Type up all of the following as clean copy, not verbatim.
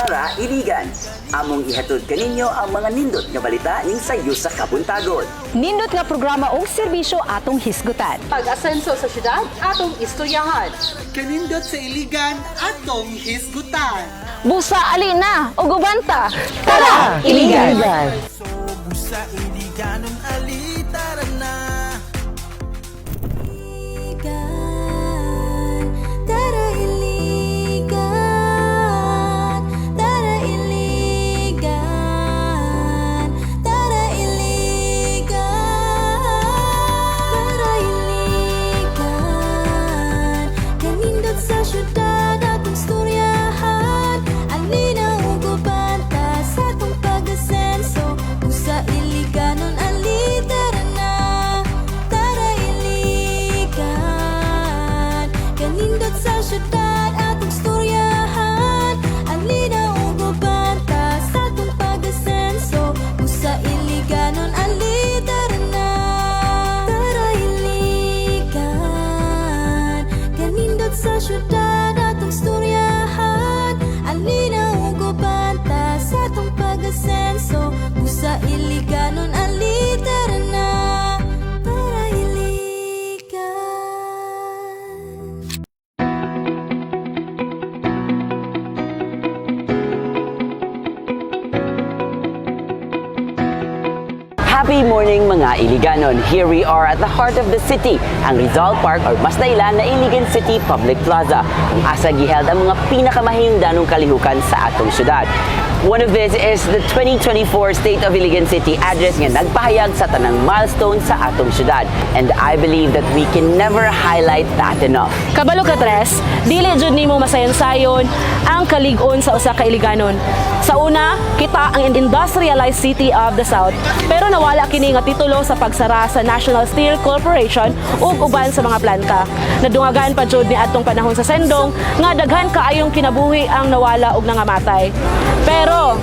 Para Iligan. Among ihatod kaninyo ang mga nindot nga balita ning sayo sa kabuntagon. Nindot nga programa o serbisyo atong hisgutan. Pag-asenso sa syudad, atong istoryahan. Kanindot sa Iligan, atong hisgutan. Busa alina o gubanta. Tara, Iligan! Sa iliganon alitaran na. Tara iligan, tara iligan, tara iligan, tara iligan. Kanindot sa syudad atong istoryahan, alina ug gubanta sa atong pag-asenso. Sa iliganon alitaran na, tara iligan. Kanindot sa syudad atong istoryahan, alina ug gubanta sa atong pag-asenso. Sa iliganon alitaran na, tara iligan. Kanindot sa syudad atong istoryahan, alina ug gubanta sa atong pag-asenso. Sa iliganon alitaran na, para iligan. Happy morning mga Iliganon! Here we are at the heart of the city, ang Rizal Park or mas dailan na Iligan City Public Plaza, kung asa giheld ang mga pinakamahinungdanong kalihukan sa atong syudad. One of this is the 2024 State of Iligan City address nga nagpahayag sa tanang milestone sa atong syudad. And I believe that we can never highlight that enough. Kabalo ka, Tres, dili jud nimo masayon-sayon ang kalig-on sa usa ka Iliganon. Sa una, kita ang industrialized city of the South, pero nawala kini nga titulo sa pagsara sa National Steel Corporation ug uban sa mga planta. Nadungagan pa jud ni atong panahon sa Sendong nga daghan kaayong kinabuhi ang nawala ug nangamatay. Pero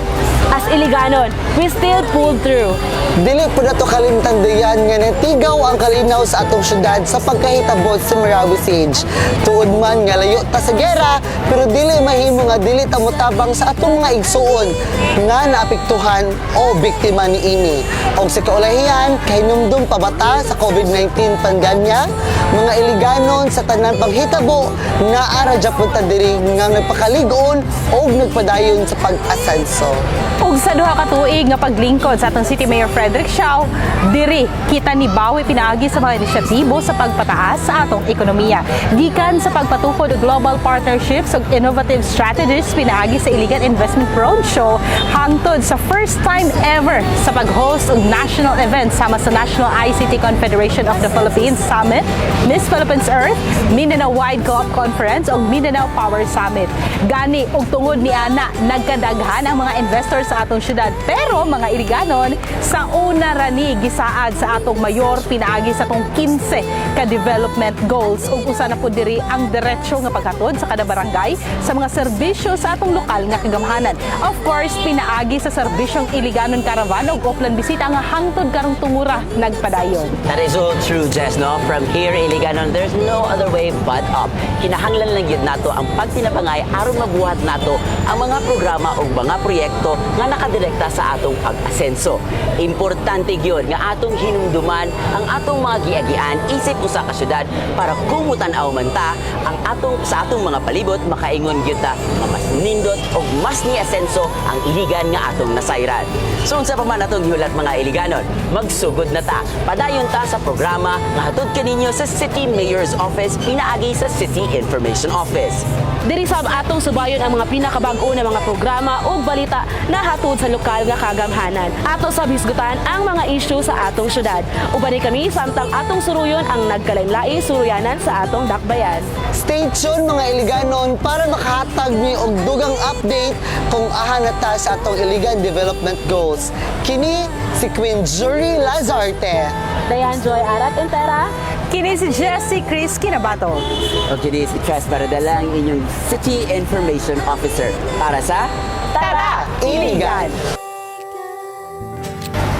as Iliganon, we still pulled through. Dili po na to kalimtan dayan nga natigaw ang kalinaw sa atong syudad sa pagkahitabot sa Marawi Siege. Tuod man nga layo ta sa gera, pero dili mahimo nga dili ta motabang sa atong mga igsuon nga naapektuhan o biktima niini. Og sa kaulahian, kahinumdum pabata sa COVID-19 pandemya, mga Iliganon sa tanan panghitabo nga ara gyapon ta diri nga nagpakalig-on o nagpadayon sa pag-asenso. Ug sa duha ka tuig nga paglingkod sa atong City Mayor Frederick Siao, diri kita ni bawi pinaagi sa mga inisyatibo sa pagpataas sa atong ekonomiya. Gikan sa pagpatukod og global partnerships ug innovative strategies pinaagi sa Iligan Investment Roadshow hangtod sa first time ever sa pag-host og national event sama sa National ICT Confederation of the Philippines Summit, Miss Philippines Earth, Mindanao Wide Co-op Conference ug Mindanao Power Summit. Gani ug tungod ni ana nagkadaghan ang mga investors sa atong syudad, pero mga Iliganon sa una rani gisaad sa atong mayor pinaagi sa atong 15 ka development goals ug usa na pud diri ang diretso nga paghatod sa kada barangay sa mga serbisyo sa atong lokal nga kagamhanan. Of course, pinaagi sa serbisyong Iliganon Caravan ug Oplan Bisita nga hangtod karong tungura nagpadayon. That is all true, Jess, no? From here, Iliganon, there's no other way but up. Kinahanglan lang yun nato ang pagtinapangay aron mabuhat nato ang mga programa o mga proyekto nga nakadirekta sa atong pag-asenso. Importante yun nga atong hinumduman ang atong mga giagian isip usa ka syudad para kumutan-aw man ta ang sa atong mga palibot makaingon gyud ta nga mas nindot o mas ni asenso ang Iligan nga atong nasayran. So unsa pa man atong gihulat mga Iliganon, magsugod na ta. Padayon ta sa programa nga hatod kaninyo sa City Mayor's Office pinaagi sa City Information Office. Diri sab atong subayon ang mga pinakabag-o na mga programa ug balita na hatod sa lokal nga kagamhanan. Ato sab hisgutan ang mga issue sa atong syudad. Ubani kami samtang atong suruyon ang nagkalain-lain suruyanan sa atong dakbayan. Stay tuned mga Iliganon para makahatag ni og dugang update kung aha na ta sa atong Iligan Development Goals. Kini si Queen Jury Lazarte. Dayan Joy Arat Entera. Kini si Jessie Chris Kinabato. O kini si Tres Baradala ang inyong City Information Officer para sa Tara, Iligan!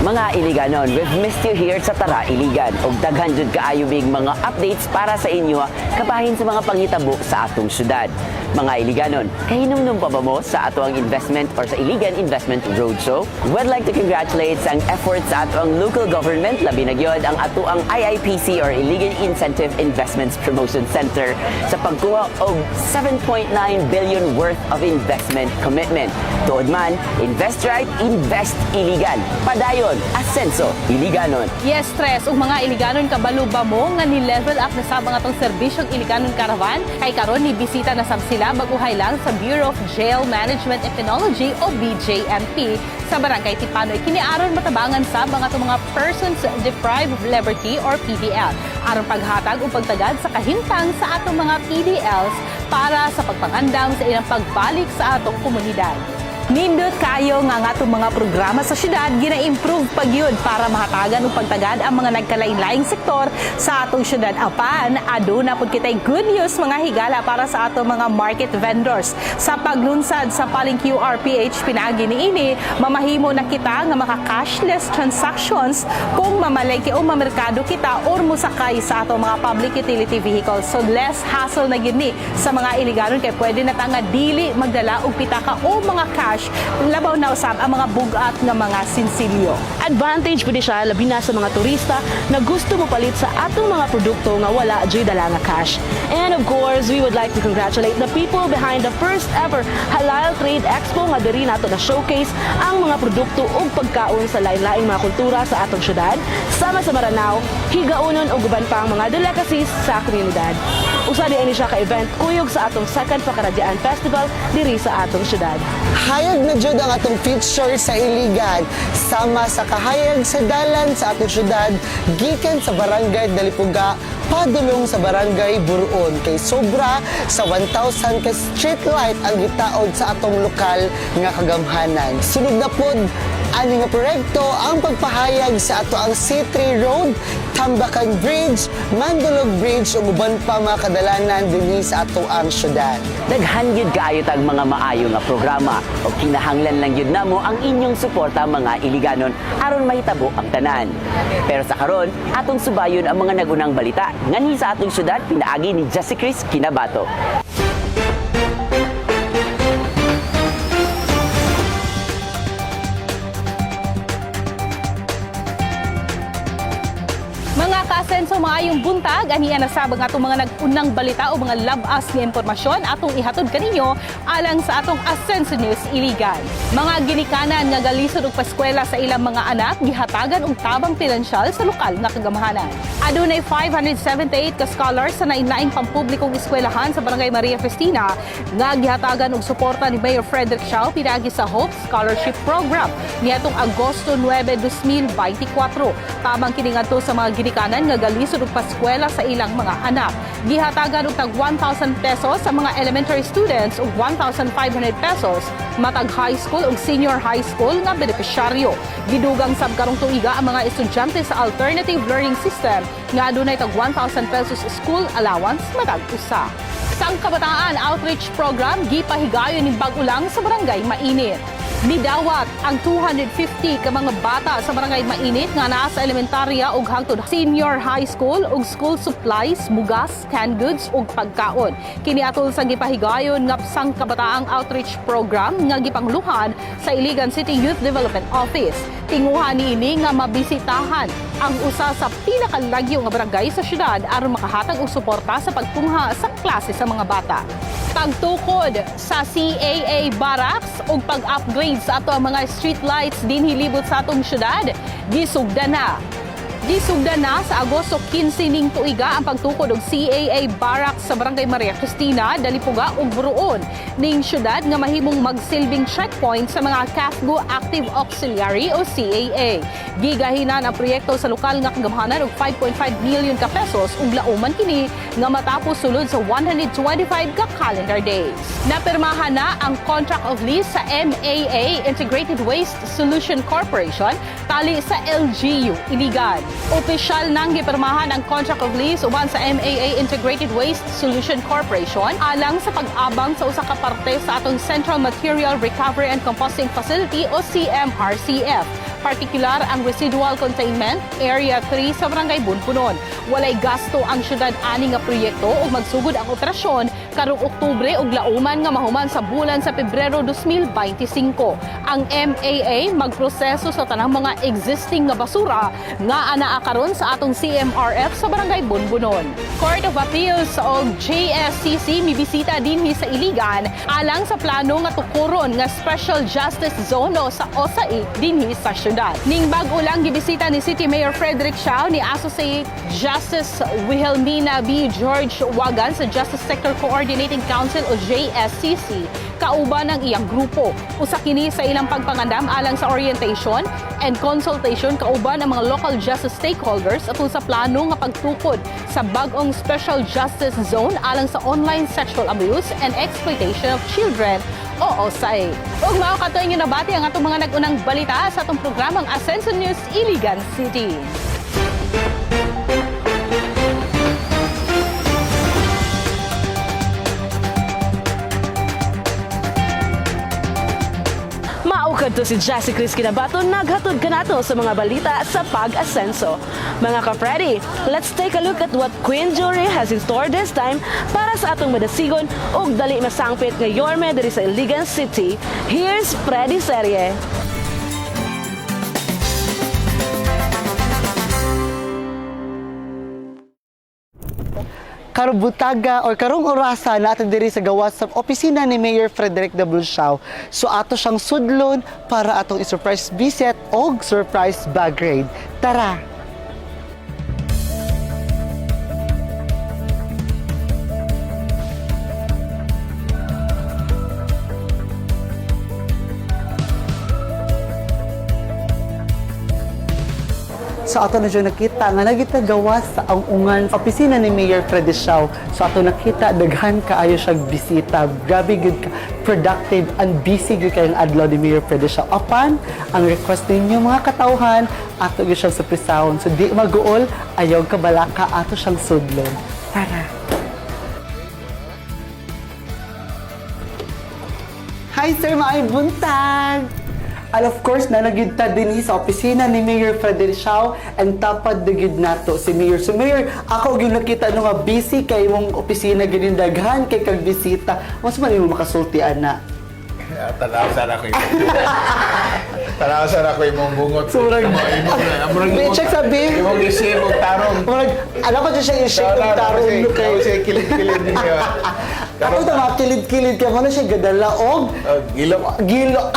Mga Iliganon, we've missed you here sa Tara Iligan. Og daghan jud kaayo big mga updates para sa inyo kabahin sa mga pangitabo sa atong syudad. Mga Iliganon, kahinumdum pa ba mo sa ato ang investment or sa Iligan Investment Roadshow? We'd like to congratulate sa efforts sa ato ang local government, labi na gyud ang ato ang IIPC or Iligan Incentive Investments Promotion Center sa pagkuha og 7.9 billion worth of investment commitment. Tuod man, invest right, invest Iligan. Padayon, Asenso, Iliganon. Yes, stress. Ug mga Iliganon, kabalo ba mo nga ni-level up na sa mga tong serbisyong Iliganon Caravan? Kay karon ni bisita na sab sila baguhay lang sa Bureau of Jail Management and Penology o BJMP sa Barangay Tipanoy. Kiniaron matabangan sa mga mga persons deprived of liberty or PDL. Aron paghatag o pagtagad sa kahintang sa atong mga PDLs para sa pagpangandam sa ilang pagbalik sa atong komunidad. Nindot kayo nga atong mga programa sa syudad gina-improve pagyud para mahatagan ug pagtagad ang mga nagkalain-laing sektor sa atong syudad. Apan aduna pud kitay good news mga higala para sa atong mga market vendors. Sa paglunsad sa Paling QRPH pinaagi niini, mamahimo na kita nga maka-cashless transactions kung mamalengke o mamerkado kita or musakay sa atong mga public utility vehicles. So less hassle na gyud ni sa mga Iliganon kay pwede na ta nga dili magdala og pitaka o mga cash labaw na usab ang mga bugat nga mga sinsilyo. Advantage pwede siya labi na sa mga turista na gusto mo palit sa atong mga produkto nga wala dyoy dala nga cash. And of course, we would like to congratulate the people behind the first ever Halal Trade Expo nga diri nato na showcase ang mga produkto ug pagkaon sa lain-laing mga kultura sa atong syudad. Sama sa Maranao, higaunon ug uban pa ang mga delicacies sa komunidad. Usa di ini siya ka event kuyog sa atong second Pakaradian Festival diri sa atong syudad. Hayag na jud ang atong feature sa Iligan. Sama sa kahayag sa dalan sa atong syudad, gikan sa Barangay Dalipuga, padulong sa Barangay Buruon. Kay sobra sa 1,000 ka street light ang gitaod sa atong lokal nga kagamhanan. Sunod na pod ani nga proyekto ang pagpahayag sa ato ang C3 Road, Tambakan Bridge, Mandulog Bridge ug uban pa mga kadalanan dinhi sa ato ang syudad. Daghan gyud kaayo tag mga maayo nga programa o kinahanglan lang gyud namo ang inyong suporta mga Iliganon aron mahitabo ang tanan. Pero sa karon, atong subayon ang mga nagunang balita nganhi sa atong syudad pinaagi ni Jessie Chris Kinabato. Mga ka-Asenso, maayong buntag, aniya na sabang atong mga nag-unang balita o mga labas ni impormasyon atong ihatod kaninyo alang sa atong Asenso News Iligan. Mga ginikanan nga galisod og paskwela sa ilang mga anak gihatagan og tabang pinansyal sa lokal nga kagamhanan. Adunay 578 ka scholars sa nainlaing pampublikong eskwelahan sa Barangay Maria Cristina nga gihatagan og suporta ni Mayor Frederick Siao pinaagi sa Hope Scholarship Program niadtong Agosto 9, 2024. Tabang kini ngadto sa mga ginikanan nga galisod og paskwela sa ilang mga anak. Gihatagan og tag 1,000 pesos sa mga elementary students ug 1,500 pesos matag high school ug senior high school nga benepisyaryo. Gidugang sab karong tuiga ang mga estudyante sa alternative learning system nga adunay tag 1,000 pesos school allowance matag usa. Sang Kabataan Outreach Program gipahigayon ning bag-ulang sa Barangay Mainit. Nidawat ang 250 ka mga bata sa Barangay Mainit nga naa sa elementarya ug hangtod senior high school ug school supplies, bugas, canned goods ug pagkaon. Kini atol sa gipahigayon nga Sang Kabataang Outreach Program nga gipangluhan sa Iligan City Youth Development Office. Tinguhan niini nga mabisitahan ang usa sa pinakalagyo nga barangay sa syudad aron makahatag og suporta sa pagtungha sa klase sa mga bata. Pagtukod sa CAA Barracks ug pag-upgrade sa ato ang mga street lights dinhi libot sa atong syudad, gisugda na sa Agosto 15 ning tuiga ang pagtukod og CAA Barracks sa Barangay Maria Cristina, Dalipuga ug Buruon ning syudad nga mahimong magsilbing checkpoint sa mga CAFGO Active Auxiliary o CAA. Gigahinan ang proyekto sa lokal nga kagamhanan og 5.5 million ka pesos ug lauman kini nga matapos sulod sa 125 ka calendar days. Napirmahan na ang contract of lease sa MAA Integrated Waste Solution Corporation tali sa LGU Iligan. Opisyal nang gipirmahan ang contract of lease uban sa MAA Integrated Waste Solution Corporation alang sa pag-abang sa usa ka parte sa atong Central Material Recovery and Composting Facility o CMRCF partikular ang residual containment Area 3 sa Barangay Bunpunon. Walay gasto ang syudad ani nga proyekto ug magsugod ang operasyon karong Oktubre ug lauman nga mahuman sa bulan sa Pebrero 2025. Ang MAA magproseso sa tanang mga existing nga basura nga anaa karon sa atong CMRF sa Barangay Bunbunon. Court of Appeals o JSCC mibisita dinhi sa Iligan alang sa plano nga tukuron nga Special Justice Zone o sa OSAI dinhi sa syudad. Ning bag-o lang gibisita ni City Mayor Frederick Siao ni Associate Justice Wilhelmina B. George Wagan sa Justice Sector Coordinating Council o JSCC kauban ang iyang grupo. Usa kini sa ilang pagpangandam alang sa orientation and consultation kauban ang mga local justice stakeholders atol sa plano nga pagtukod sa bag-ong Special Justice Zone alang sa online sexual abuse and exploitation of children o OSAI. Ug mao katoy nga nabati ang atong mga nag-unang balita sa atong programang Ascenso News Iligan City. Maukad to si Jessie Chris Kinabato, naghatod kanato sa mga balita sa Pag-Asenso. Mga ka-Freddy, let's take a look at what Queen Jewelry has in store this time para sa atong madasigon ug dali masangpit nga yorme diri sa Iligan City. Here's Freddy Serye. Karong butaga or karong orasa natin diri sa gawas sa opisina ni Mayor Frederick W. Siao. So ato siyang sudlon para atong i-surprise visit o surprise bag raid. Tara! So ato na siya nakita nga nagitagawas sa ang ungan opisina ni Mayor Frederick Siao. So ato nakita daghan kaayo siya bisita. Grabe good ka, productive and busy good kayong adlaw ni Mayor Frederick Siao. Apan ang request ninyo mga katawhan ato gyud siyang surpriseahon. So di maguol ayaw kabalaka ato siyang sudlon. Tara. Hi sir, maay buntag! And of course, nanagita din sa opisina ni Mayor Frederick Siao and tapad dagid nato si Mayor. So Mayor, ako gyud nakita no nga busy kay mong opisina ganin daghan kay kag bisita. Mas man mo makasulti ana. Tanaw sana ko Tanaw sana ko imong bungot. Surag. Imong check sabi. Imong isip og tarong. Alam ko siya i-shake ng tarong no kay. Kasi kilid-kilid niyo. Ako ta makilid-kilid ka mo na siya gadala og Gilo. gilo.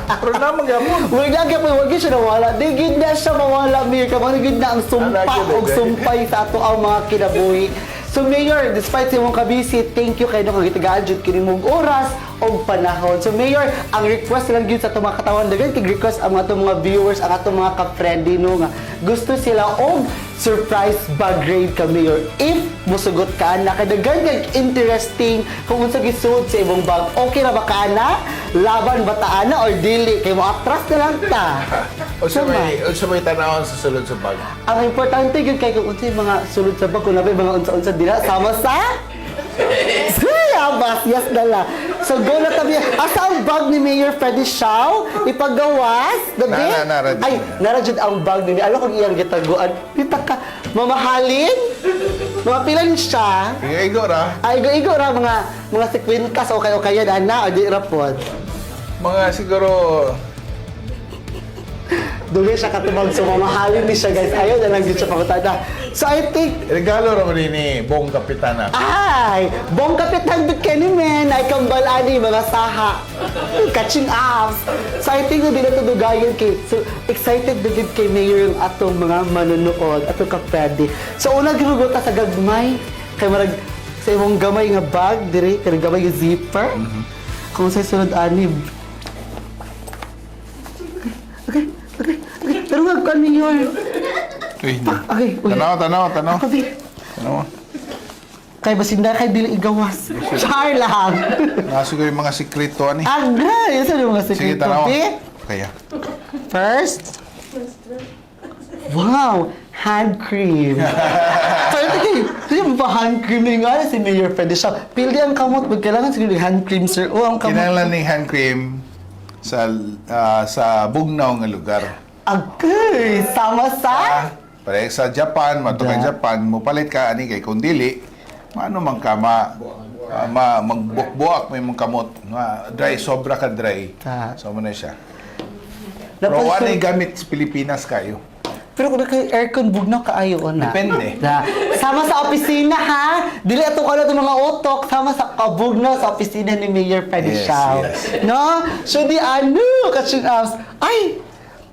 Pero naman gamon. Wag lagi po, wag siya nawala. Di gid na siya mawala, Mayor. Kamang gid na ang sumpa o sumpay sa ato ang mga kinabuhi. So Mayor, despite sa imong kabisi, thank you kay nung kagitagaan jud kini mong oras o panahon. So Mayor, ang request lang gyud sa atong mga katawan dagan kay request ang atong mga viewers, ang atong mga ka-friendly no nga gusto sila og surprise bag raid ka Mayor. If musugot ka na kay daghan kay interesting kung unsa gisuot sa imong bag. Okay ra ba ka na? Laban ba ta ana or dili kay mo atras na lang ta. O sa may tanawon sa sulod sa bag. Ang importante gyud kay kung unsa yung mga sulod sa bag kung nabay mga unsa-unsa dila sama sa Bas, yes dala. So go na tabi. Asa ang bag ni Mayor Frederick Siao? Ipagawas? Dabi? Nara. Ay, narajud ang bag ni. Alam ko iyang gitaguan. Dita ka. Mamahalin? Mga pilan siya? Igo ra. Ay, igo ra mga sekwintas o kayo yan, ana, o di rapod. Mga siguro Dugay siya katubang, so mamahalin ni siya guys. Ayaw na lang din siya pangutada. So I think, regalo ra rin ni Bong Kapitana. ay, bong kapitan bit ka ni men, ay kambal ani mga saha. Catching up. So I think na din ito dugayan kay, so excited na din kay Mayor yung atong mga manunood, atong ka-Freddy. So una ginugot sa gagmay, kay marag sa imong gamay nga bag, diri, kay gamay nga zipper. Kung sa sunod ani, okay. Pero wag ka Mayor. Uy. Okay, uy. Tanaw. Ako di. Tanaw. Kay basinda kay dili igawas. Char lang. Siguro yung mga sikreto ani. Agay, yun sa mga Sige, sekreto. tanaw. Pi? Kaya. First. Wow, hand cream. Pero sige ba hand cream nga si Mayor Frederick Siao. Pildi ang kamot, kailangan siguro yung hand cream sir. O ang kamot. Kinahanglan ning hand cream sa bugnaw nga lugar. Okay, sama sa? Pare sa Japan, matugay Japan, mupalit ka ani kay kung dili, maano man ka magbukbuak may mong kamot, dry sobra ka dry. So mo na siya. Pero wala gamit sa Pilipinas kayo. Pero kung kay aircon bugnaw kaayo na. Depende. Sama sa opisina ha. Dili ato ka itong mga utok. Sama sa kabugnaw sa opisina ni Mayor Freddy Siao. Yes. No? So di ano? Kasi ay!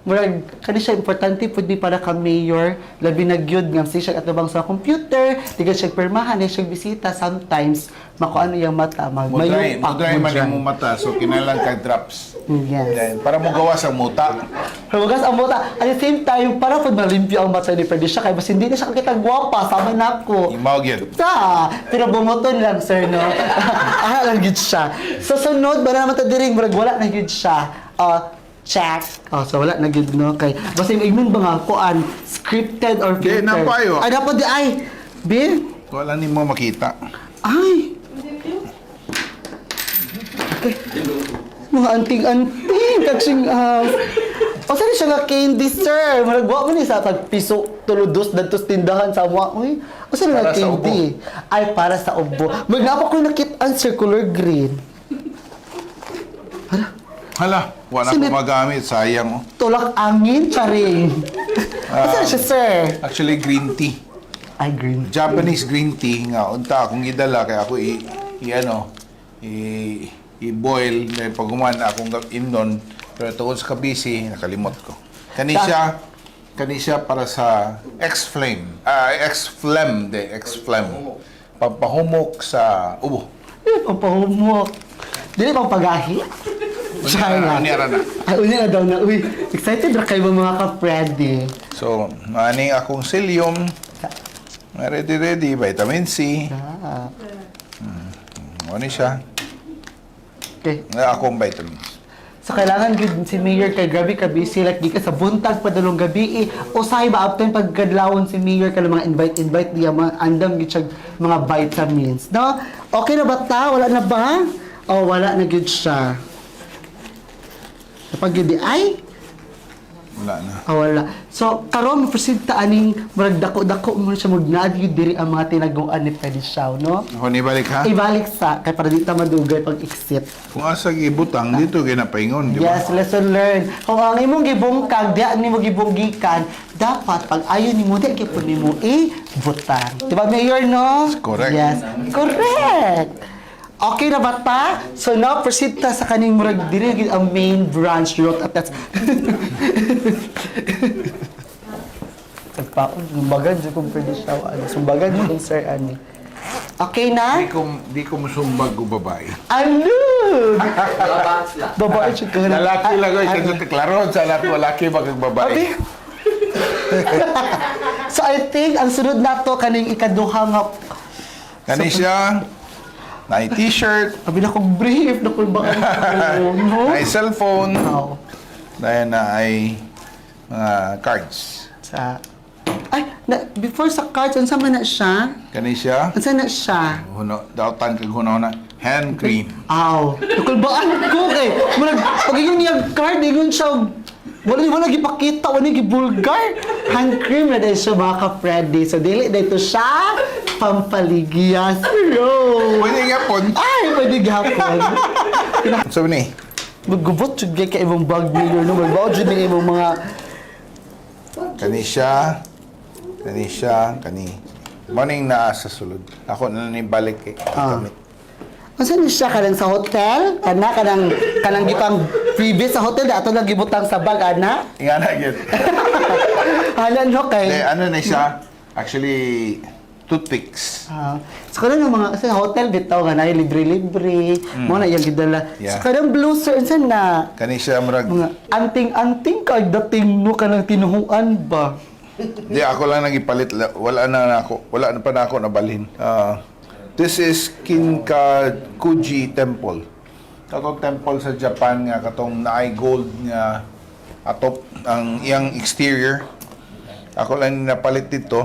Murag, kani siya importante po di para ka mayor, labi na gyud nga siya atubang sa computer, di ka siya permahan, di siya bisita sometimes, makuano yung mata, Mudray man yung mata, so kinalang ka drops. Yes. Then, para mo gawas ang muta. Hugas ang mata. At the same time, para po malimpyo ang mata ni Freddy siya, kaya mas hindi na siya kakita gwapa, sama na ako. Imaw yun. Pero bumuton lang, sir, no? Lang gid siya. Sa sunod, ba naman tadiring, wala na gid siya. Check. So wala na gid no kay basta yung ignon ba nga kuan scripted or Di, filtered. napayo. Ay dapat di ay. Be. Wala ni mo makita. Ay. Okay. Mga anting-anting kagsing o saan siya nga candy, sir? Maragwa mo ni sa tagpiso tuludos dadtos tindahan sa mga. Uy, o saan nga Para sa candy? Ay, para sa ubo. Magnapa ko nakit-an circular green. Hala, wala ko magamit, sayang. Tulak angin, charing. Saan siya, sir? Actually, green tea. Ay, green. Japanese green tea nga unta akong gidala kaya ako i-boil dahil pag humana akong indon pero tungkol sa kabisi nakalimot ko. Kani siya para sa X-flame. X-flame. Pampahumok sa ubo. Pampahumok. Dili pang pagahi. Unya na. Ay, unya na daw na. Uy, excited na kayo mga ka-Freddy. So, mani akong psyllium. Ready, vitamin C. Ano siya? Okay. Akong vitamins. So, kailangan gud si Mayor kay grabe ka busy. Like, di ka sa buntag padulong gabi. Usahay ba after pagkadlawon si Mayor ka ng mga invite diya mga andam gid siya mga vitamins. No? Okay na ba ta? Wala na ba? O, wala na gid siya. Kapag gidi ay Wala na. wala. So, karon proceed ta aning murag dako-dako mo siya magnaad gyud diri ang mga tinaguan ni Freddy Siao, no? Ako ni balik ha? Ibalik sa kay para di ta madugay pag exit. Kung asa gibutang dito ginapaingon, di ba? Yes, lesson learned. Kung ang imong gibungkag, di ang imong gibunggikan, dapat pag ayon nimo di kay pud nimo butang. Di ba, Mayor, no? Correct. Yes. Correct. Okay na ba ta? So now proceed ta sa kaning murag diri ang main branch route at that's Pagpaon, sumbagan dyan kung pwede siya. Sumbagan dyan kung sir, ani. Okay na? Di ko musumbag ko babae. Ano? Babae siya ka na. Lalaki lang ko, isa klaro sa lahat lalaki bagag babae. So I think ang sunod na to kaning ikaduha nga Kani siya, na t-shirt, sabi na kong brief na kung baka no? na cellphone, Oo. dahil na ay mga cards. Sa before sa cards, unsa man na siya? Kani siya, Unsa na siya? dautan kag hunaw na hand cream. Aw, nakulbaan ko kay murag pag yung niya card ingon siya wala gipakita, wala gibulgar. Hand cream na dahil siya mga ka-Freddy. So, dili dito siya pampaligyas. Pwede nga po. Ay, pwede gapon. So, ni, Magubot jud kay imong bag Mayor no. Magbaw jud ni imong mga kani siya, morning na sa sulod. Ako na balik kay gamit. unsa ni siya kanang sa hotel? Kanang gipang previous sa hotel ato lang gibutang sa bag ana. Nga na yun. Halan no kay. Ano na siya? Actually, toothpicks. So kanang mga sa hotel bitaw nga nay libre-libre. Mo na yung gidala. Yeah. So kanang blue sir unsa na? Kani siya marag. Mga anting-anting kay dating no kanang tinuhuan ba? Di ako lang nagipalit. Wala na pa na ako nabalhin. This is Kinkakuji Temple. Katong temple sa Japan nga katong naay gold nga atop ang iyang exterior. Ako lang napalit dito.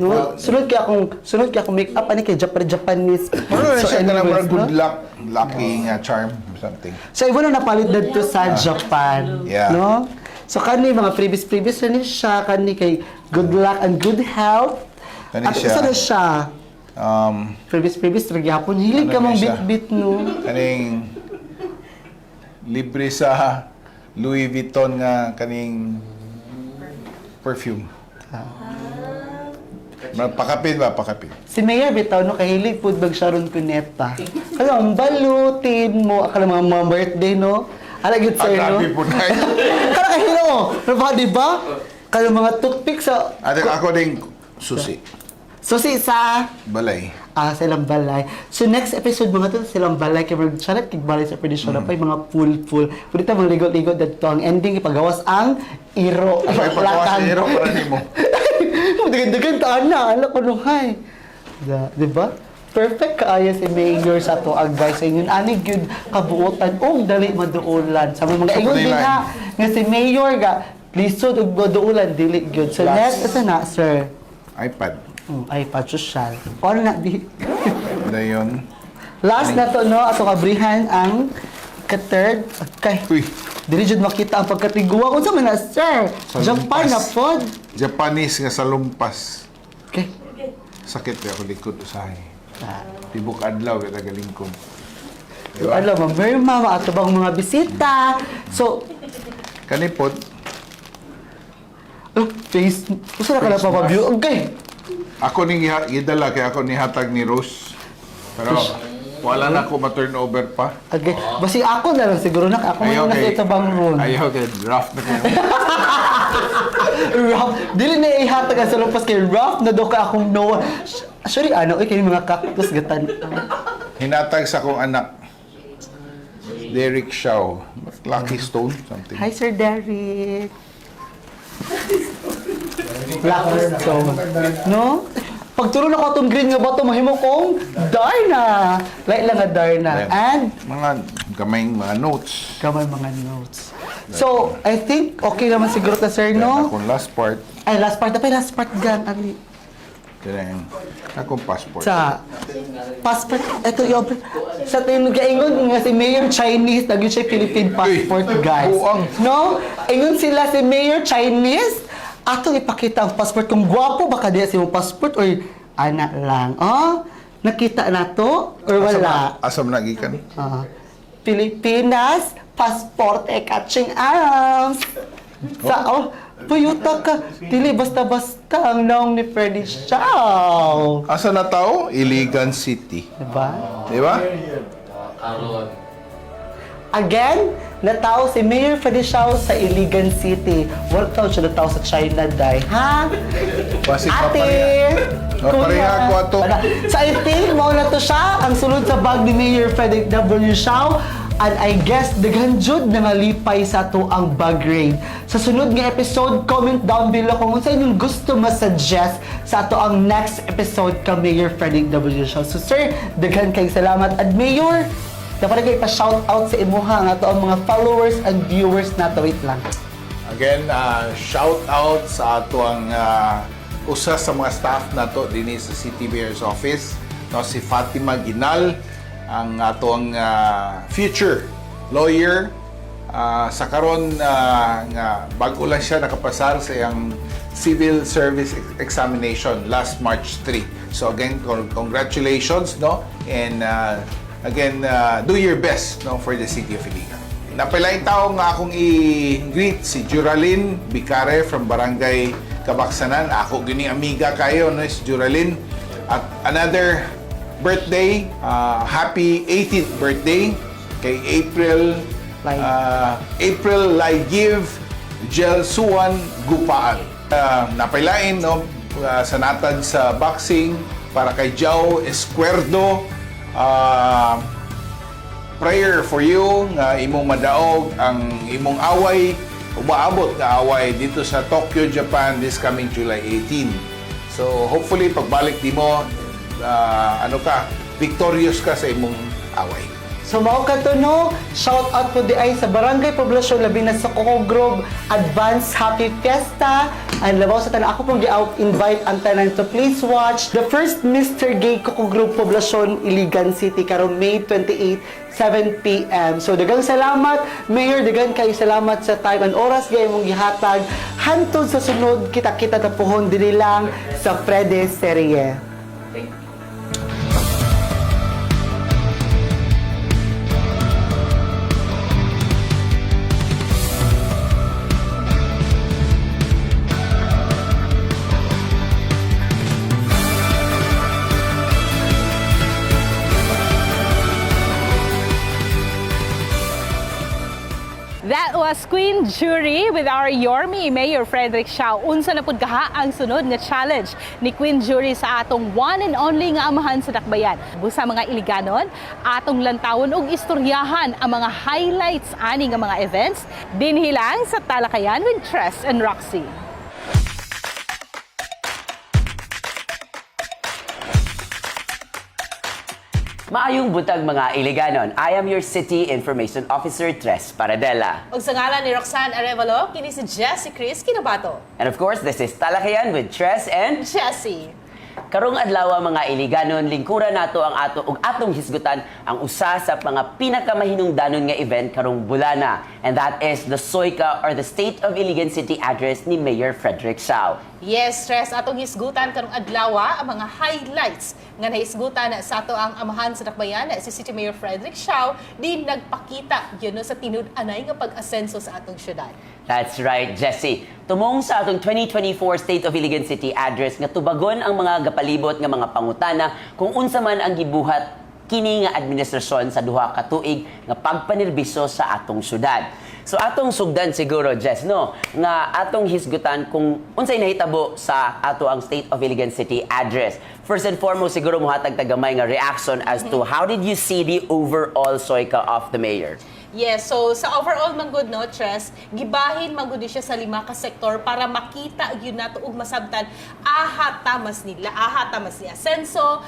No? Sunod kay akong make up ani kay Japanese. Ano na siya na anyways, good no? luck, lucky nga charm, something. So iba na napalit dito sa Japan, Yeah. no? So kani mga previous na ni siya kani kay good luck and good health. Kani At siya. isa na siya. Previous lagi hapon hilig ka Ano mong na siya? bit no. Kaning libre sa Louis Vuitton nga kaning perfume. Pakapin ba? Pakapin. Si Mayor bitaw no kahilig pud bag Sharon Cuneta. Kala ang balutin mo akala mga birthday no. Ala gid sir no. Grabe po na. Kala kahilo. No ba di ba? Kala mga toothpick sa At ako ding susi. so si sa Balay. silang balay. So next episode mga to silang balay kay mag chalet kay balay sa predisyon na pa yung mga full. Pwede ta mga ligot-ligot dito ang ending ipagawas ang iro. Ay, pagkawas ni Iro para ni mo. Dagan-dagan taan na, ala ko nung hay. Di ba? Perfect kaayo si Mayor sa to ang guys. Ingon ani gyud kabuotan og dali maduulan. Sa mga ingon din ha nga si Mayor ga lisod og maduulan dili gyud. So next asa na sir? iPad. iPad social. Paano na di? Dayon. Last na to no ato kabrihan ang ka-third kay Uy. dili jud makita ang pagkatiguwa unsa man na sir? Salumpas. Japan na pod. Japanese nga salumpas. Okay. Sakit kaya ako likod usahay. Tibok adlaw kaya tagalingkod. So, alam mo, may mama ato bang mga bisita. So, Kanipod, face, gusto na ka na papabyo. Okay. ako ning gidala kaya ako ni hatag ni Rose. Pero wala na ako ma-turnover pa. Okay. Basi ako na lang siguro na. Ako na lang sa itabang room. Ayaw kay draft na kayo. Rough. Dili na ihatag ang sa lumpas kay rough na do ka akong no. Sorry, ano, kay mga cactus gatan. Hinatag sa akong anak. Derek Shaw. Lucky Stone, something. Hi, Sir Derek. Blackstone. No? Pagturo na ko itong green nga bato, mahimo kong Darna. Light lang nga Darna. And, Mga gamayng mga notes. kamay mga notes. So, I think okay naman siguro ta sir, Then no? akong last part, Ay, last part. Tapos last part gan. Ali. then akong passport. Sa passport, ito yung sa tinugaingon nga si Mayor Chinese, nagyo siya Philippine passport, guys. buang. No? Ingon sila si Mayor Chinese, atong ipakita ang passport kung gwapo baka diya si mong passport or ana lang. Oh, nakita na to or wala? Asam na gikan. Pilipinas, passport catching arms. Sa, puyuta ka. Dili basta-basta ang naong ni Freddy Shaw. Asa na tao? Iligan City. Diba? Di ba? Again, natao si Mayor Freddy Shaw sa Iligan City. Wala tao siya natao sa China, day. Ha? Basi Ate! pareha ko ato. So I think, mao na to siya ang sulod sa bag ni Mayor Freddy W. Shaw. And I guess, daghan jud na nga lipay sa to ang bag raid. Sa sunod nga episode, comment down below kung sa inyong gusto ma-suggest sa ato ang next episode ka Mayor Freddy W. Shaw. So sir, daghan kay salamat. At Mayor, dapat kayo pa-shout out sa imuha ang ato ang mga followers and viewers na to. Wait lang. Again, shout out sa ato ang usa sa mga staff na to dinhi sa City Mayor's Office, no, si Fatima Ginal, ang ato ang future lawyer. Sa karon nga bago lang siya nakapasar sa iyang civil service examination last March 3. So again, congratulations, no? And again, do your best, no, for the city of Iligan. Napilay tao nga akong i-greet si Juralyn Bicare from Barangay Kabaksanan. Ako gini amiga kayo, no, si Juralyn. At another birthday, happy 18th birthday kay April Laigiv Jelsuan Gupaan. Napailain, no, sanatad sa boxing para kay Jao Escuerdo. Prayer for you nga imong madaog ang imong away, umaabot nga away dito sa Tokyo, Japan this coming July 18. So hopefully pagbalik di mo victorious ka sa imong away. So mao kadto no, shout out po di ay sa Barangay Poblasyon labi na sa Coco Grove Advance Happy Fiesta. And labaw sa tanan ako pong invite ang tanan to please watch the first Mr. Gay Coco Grove Poblasyon Iligan City karong May 28, 7 p.m. So daghang salamat Mayor, daghang kay salamat sa time and oras gay mong gihatag. Hantod sa sunod kita-kita tapuhon diri lang sa Frede Serie. That was Queen Jury with our Yorme Mayor Frederick Siao. Unsa na pud kaha ang sunod nga challenge ni Queen Jury sa atong one and only nga amahan sa Dakbayan. Busa mga Iliganon, atong lantawon og istoryahan ang mga highlights ani nga mga events dinhi lang sa Talakayan with Tress and Roxy. Maayong butag mga Iliganon. I am your City Information Officer, Tres Paradela. Ug sa ngalan ni Roxanne Arevalo, kini si Jessie Chris Kinabato. And of course, this is Talakayan with Tres and Jessie. karong adlaw mga Iliganon, lingkuran nato ang atong hisgutan ang usa sa mga pinakamahinungdanon nga event karong bulana, and that is the SOICA or the State of Iligan City address ni Mayor Frederick Siao. Yes, stress atong hisgutan karong adlaw ang mga highlights nga nahisgutan sa ato ang amahan sa Dakbayan si City Mayor Frederick Siao di nagpakita yun sa tinud-anay nga pag-asenso sa atong syudad. That's right, Jessie. Tumong sa atong 2024 State of Iligan City address nga tubagon ang mga gapalibot nga mga pangutana kung unsa man ang gibuhat kini nga administrasyon sa duha ka tuig nga pagpanirbiso sa atong syudad. So atong sugdan siguro, Jess, no, nga atong hisgutan kung unsay nahitabo sa ato ang State of Iligan City address. First and foremost, siguro muhatag tagamay nga reaction as to how did you see the overall SOICA of the mayor? Yes, so sa overall manggod no, Tres, gibahin manggod siya sa 5 ka sektor para makita yun nato ug masabtan tamas ni asenso,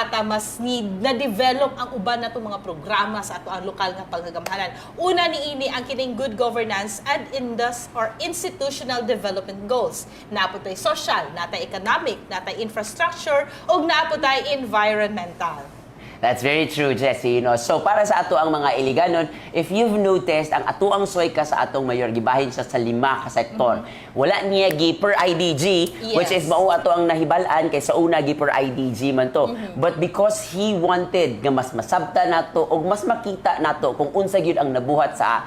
tamas ni na-develop ang uban nato mga programa sa ato ang lokal nga paggagamhanan. Una niini ang kining good governance and institutional development goals. Naapotay social, natay economic, natay infrastructure ug naapotay environmental. That's very true, Jessie. No? So para sa ato ang mga Iliganon, if you've noticed, ang ato ang SOICA sa atong mayor, gibahin siya sa 5 ka sektor. Wala niya gi per IDG, which is mao ato ang nahibalan kay sa una gi per IDG man to. But because he wanted nga mas masabta nato o mas makita nato kung unsa gyud ang nabuhat sa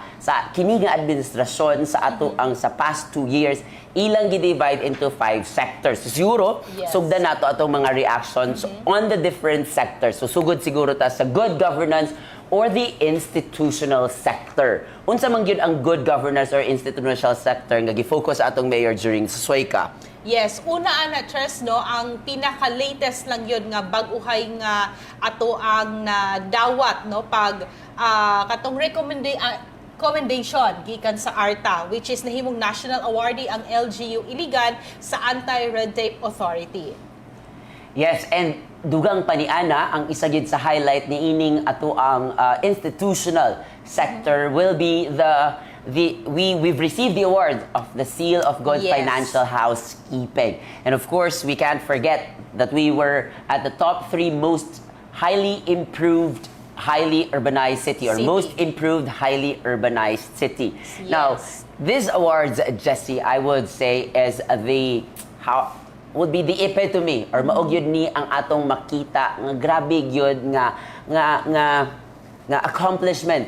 kini nga administrasyon sa ato ang sa past 2 years, ilang gi-divide into 5 sectors. Siguro, sugdan nato atong mga reactions on the different sectors. So sugod siguro ta sa good governance or the institutional sector. Unsa man gyud ang good governance or institutional sector nga gi-focus sa atong mayor during sa SOICA? Yes, una ana Tres no, ang pinaka-latest lang yun nga bag-uhay nga ato ang dawat no pag katong recommendation gikan sa ARTA, which is nahimong national awardee ang LGU Iligan sa Anti-Red Tape Authority. Yes, and dugang paniana ang isa gid sa highlight ni ining ato ang institutional sector will be we've received the award of the Seal of Good Financial Housekeeping. And of course, we can't forget that we were at the top 3 most highly improved highly urbanized city or most improved highly urbanized city. Yes. Now, these awards, Jessie, I would say is would be the epitome or maog yun ni ang atong makita nga grabe yun nga accomplishment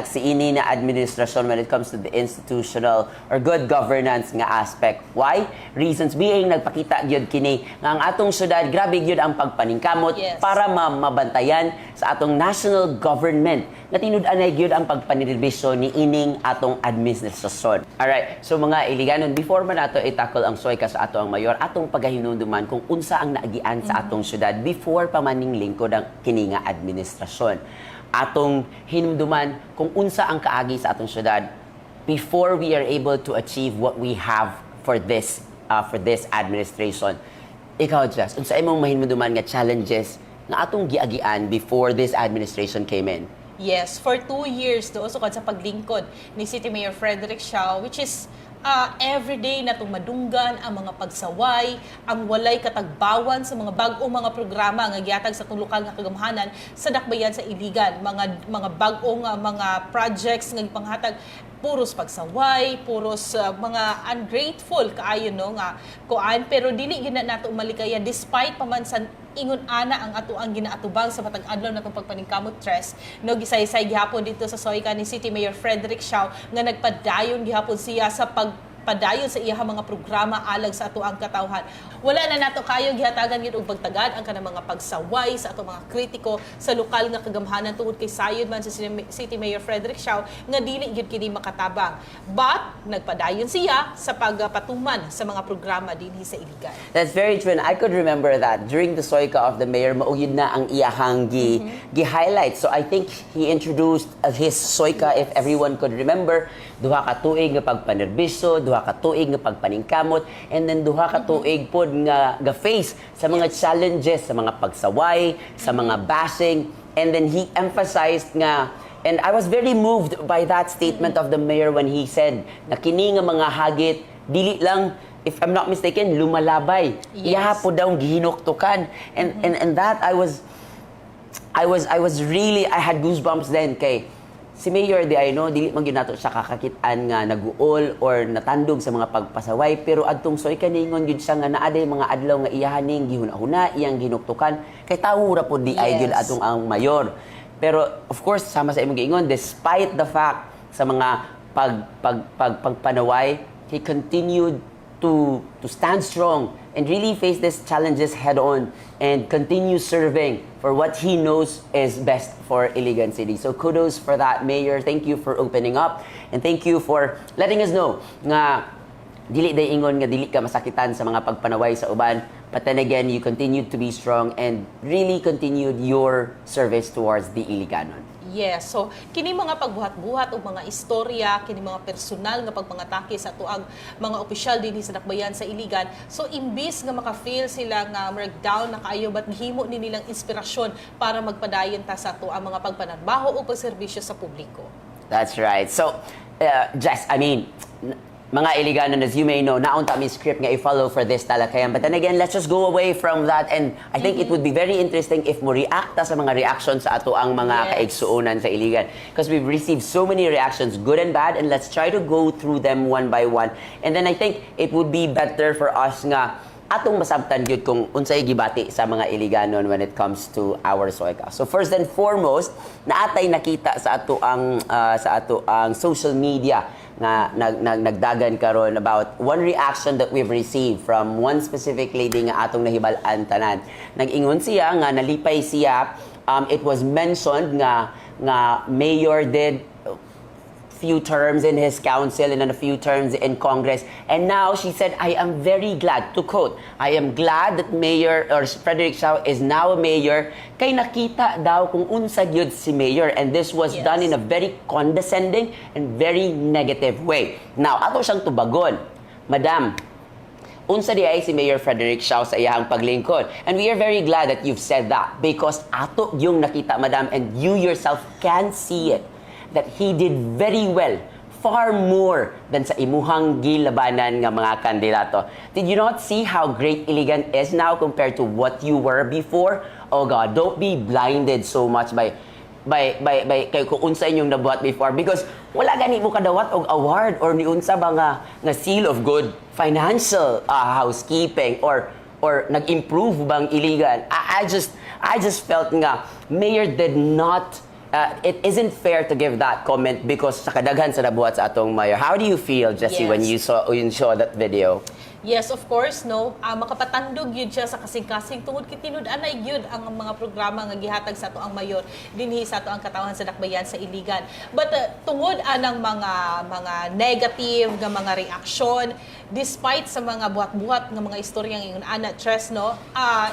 si ini na administrasyon when it comes to the institutional or good governance nga aspect. Why? Reasons being nagpakita gyud kini nga ang atong syudad grabe gyud ang pagpaningkamot para mabantayan sa atong national government nga tinud-anay gyud ang pagpaniribisyo ni ining atong administrasyon. Alright, so mga Iliganon, before man nato i-tackle ang SOICA sa ato ang mayor, atong paghahinumduman kung unsa ang naagian sa atong syudad before pa maning lingkod ang kini nga administrasyon. Atong hinumduman kung unsa ang kaagi sa atong syudad before we are able to achieve what we have for this administration. Ikaw, Jess, unsa imong mahinumduman nga challenges nga atong giagian before this administration came in? Yes, for 2 years do sukad sa paglingkod ni City Mayor Frederick Siao, which is everyday na tumadunggan ang mga pagsaway, ang walay katagbawan sa mga bag-ong mga programa nga gihatag sa lokal nga kagamhanan sa dakbayan sa Iligan, mga bag-ong mga projects nga gipanghatag puros pagsaway, puros mga ungrateful kaayo no nga kuan, pero dili gyud na nato malikaya despite pamansan ingon ana ang ato ang ginaatubang sa matag adlaw natong pagpaningkamot tres no gisaysay gihapon dito sa Soyka ni City Mayor Frederick Siao nga nagpadayon gihapon siya sa pagpadayon sa iyang mga programa alang sa ato ang katawhan. Wala na nato kayo gihatagan gyud og pagtagad ang kanang mga pagsaway sa ato mga kritiko sa lokal nga kagamhanan tungod kay sayod man sa City Mayor Frederick Siao nga dili gyud kini makatabang. But nagpadayon siya sa pagpatuman sa mga programa dinhi sa Iligan. That's very true. And I could remember that during the Soyka of the Mayor, maugid na ang iyahang gi-highlight. So I think he introduced his Soyka, if everyone could remember, duha ka tuig nga pagpanerbiso, duha ka tuig nga pagpaningkamot, and then duha ka tuig pod nga ga-face sa mga challenges, sa mga pagsaway, sa mga bashing, and then he emphasized nga. And I was very moved by that statement of the mayor when he said na kini nga mga hagit dili lang, if I'm not mistaken, lumalabay. Iya po daw gihinuktukan. And that I was really, I had goosebumps then kay si Mayor di ay no, dili man gyud nato siya kakakitaan nga naguol or natandog sa mga pagpasaway, pero adtong Soyka ningon gyud siya nga naaday mga adlaw nga iyahaning gihuna-huna iyang ginuktukan kay tawo ra pod di ay gyud atong ang mayor. Pero of course sama sa imong giingon, despite the fact sa mga pagpanaway, he continued to stand strong and really face these challenges head on and continue serving for what he knows is best for Iligan City. So kudos for that, Mayor. Thank you for opening up and thank you for letting us know nga dili day ingon nga dili ka masakitan sa mga pagpanaway sa uban, but then again you continued to be strong and really continued your service towards the Iliganon. Yes, so kini mga pagbuhat-buhat o mga istorya, kini mga personal nga pagpangatake sa tuang mga opisyal dinhi sa dakbayan sa Iligan. So imbis nga maka-feel sila nga down na kaayo, but gihimo ni nilang inspirasyon para magpadayon ta sa tuang mga pagpanarbaho o pagserbisyo sa publiko. That's right. So, Jess, I mean, mga Iliganon, as you may know, naunta mi script nga i-follow for this talakayan. But then again, let's just go away from that. And I think it would be very interesting if mo reacta sa mga reactions sa ato ang mga kaigsuonan sa Iligan. Because we've received so many reactions, good and bad, and let's try to go through them one by one. And then I think it would be better for us nga atong masabtan gyud kung unsay gibati sa mga Iliganon when it comes to our Soyka. So first and foremost, naatay nakita sa ato ang social media na nagdagan karon about one reaction that we've received from one specific lady nga atong nahibal-an tanan. Nag-ingon siya nga nalipay siya, it was mentioned nga Mayor did few terms in his council and then a few terms in Congress. And now she said, I am very glad, to quote, I am glad that Mayor or Frederick Siao is now a mayor kay nakita daw kung unsa gyud si mayor, and this was done in a very condescending and very negative way. Now, ato siyang tubagon, Madam, unsa di ay si Mayor Frederick Siao sa iyang paglingkod. And we are very glad that you've said that because ato yung nakita, Madam, and you yourself can see it, that he did very well, far more than sa imuhang gilabanan nga mga kandidato. Did you not see how great Iligan is now compared to what you were before? Oh God, don't be blinded so much by kay kung unsa inyong nabuhat before, because wala gani mo kadawat og award or ni unsa ba nga seal of good financial housekeeping or nag-improve bang Iligan. I just felt nga Mayor did not it isn't fair to give that comment because sa kadaghan sa nabuhat sa atong mayor. How do you feel, Jessie, when you saw that video? Yes, of course, no. Makapatandog yun siya sa kasing-kasing tungod kay tinud-anay yun ang mga programa nga gihatag sa ato ang mayor dinhi sa ato ang katawhan sa dakbayan sa Iligan. But tungod anang mga negative nga mga reaksyon, despite sa mga buhat-buhat ng mga istoryang ingon ana Tres, no,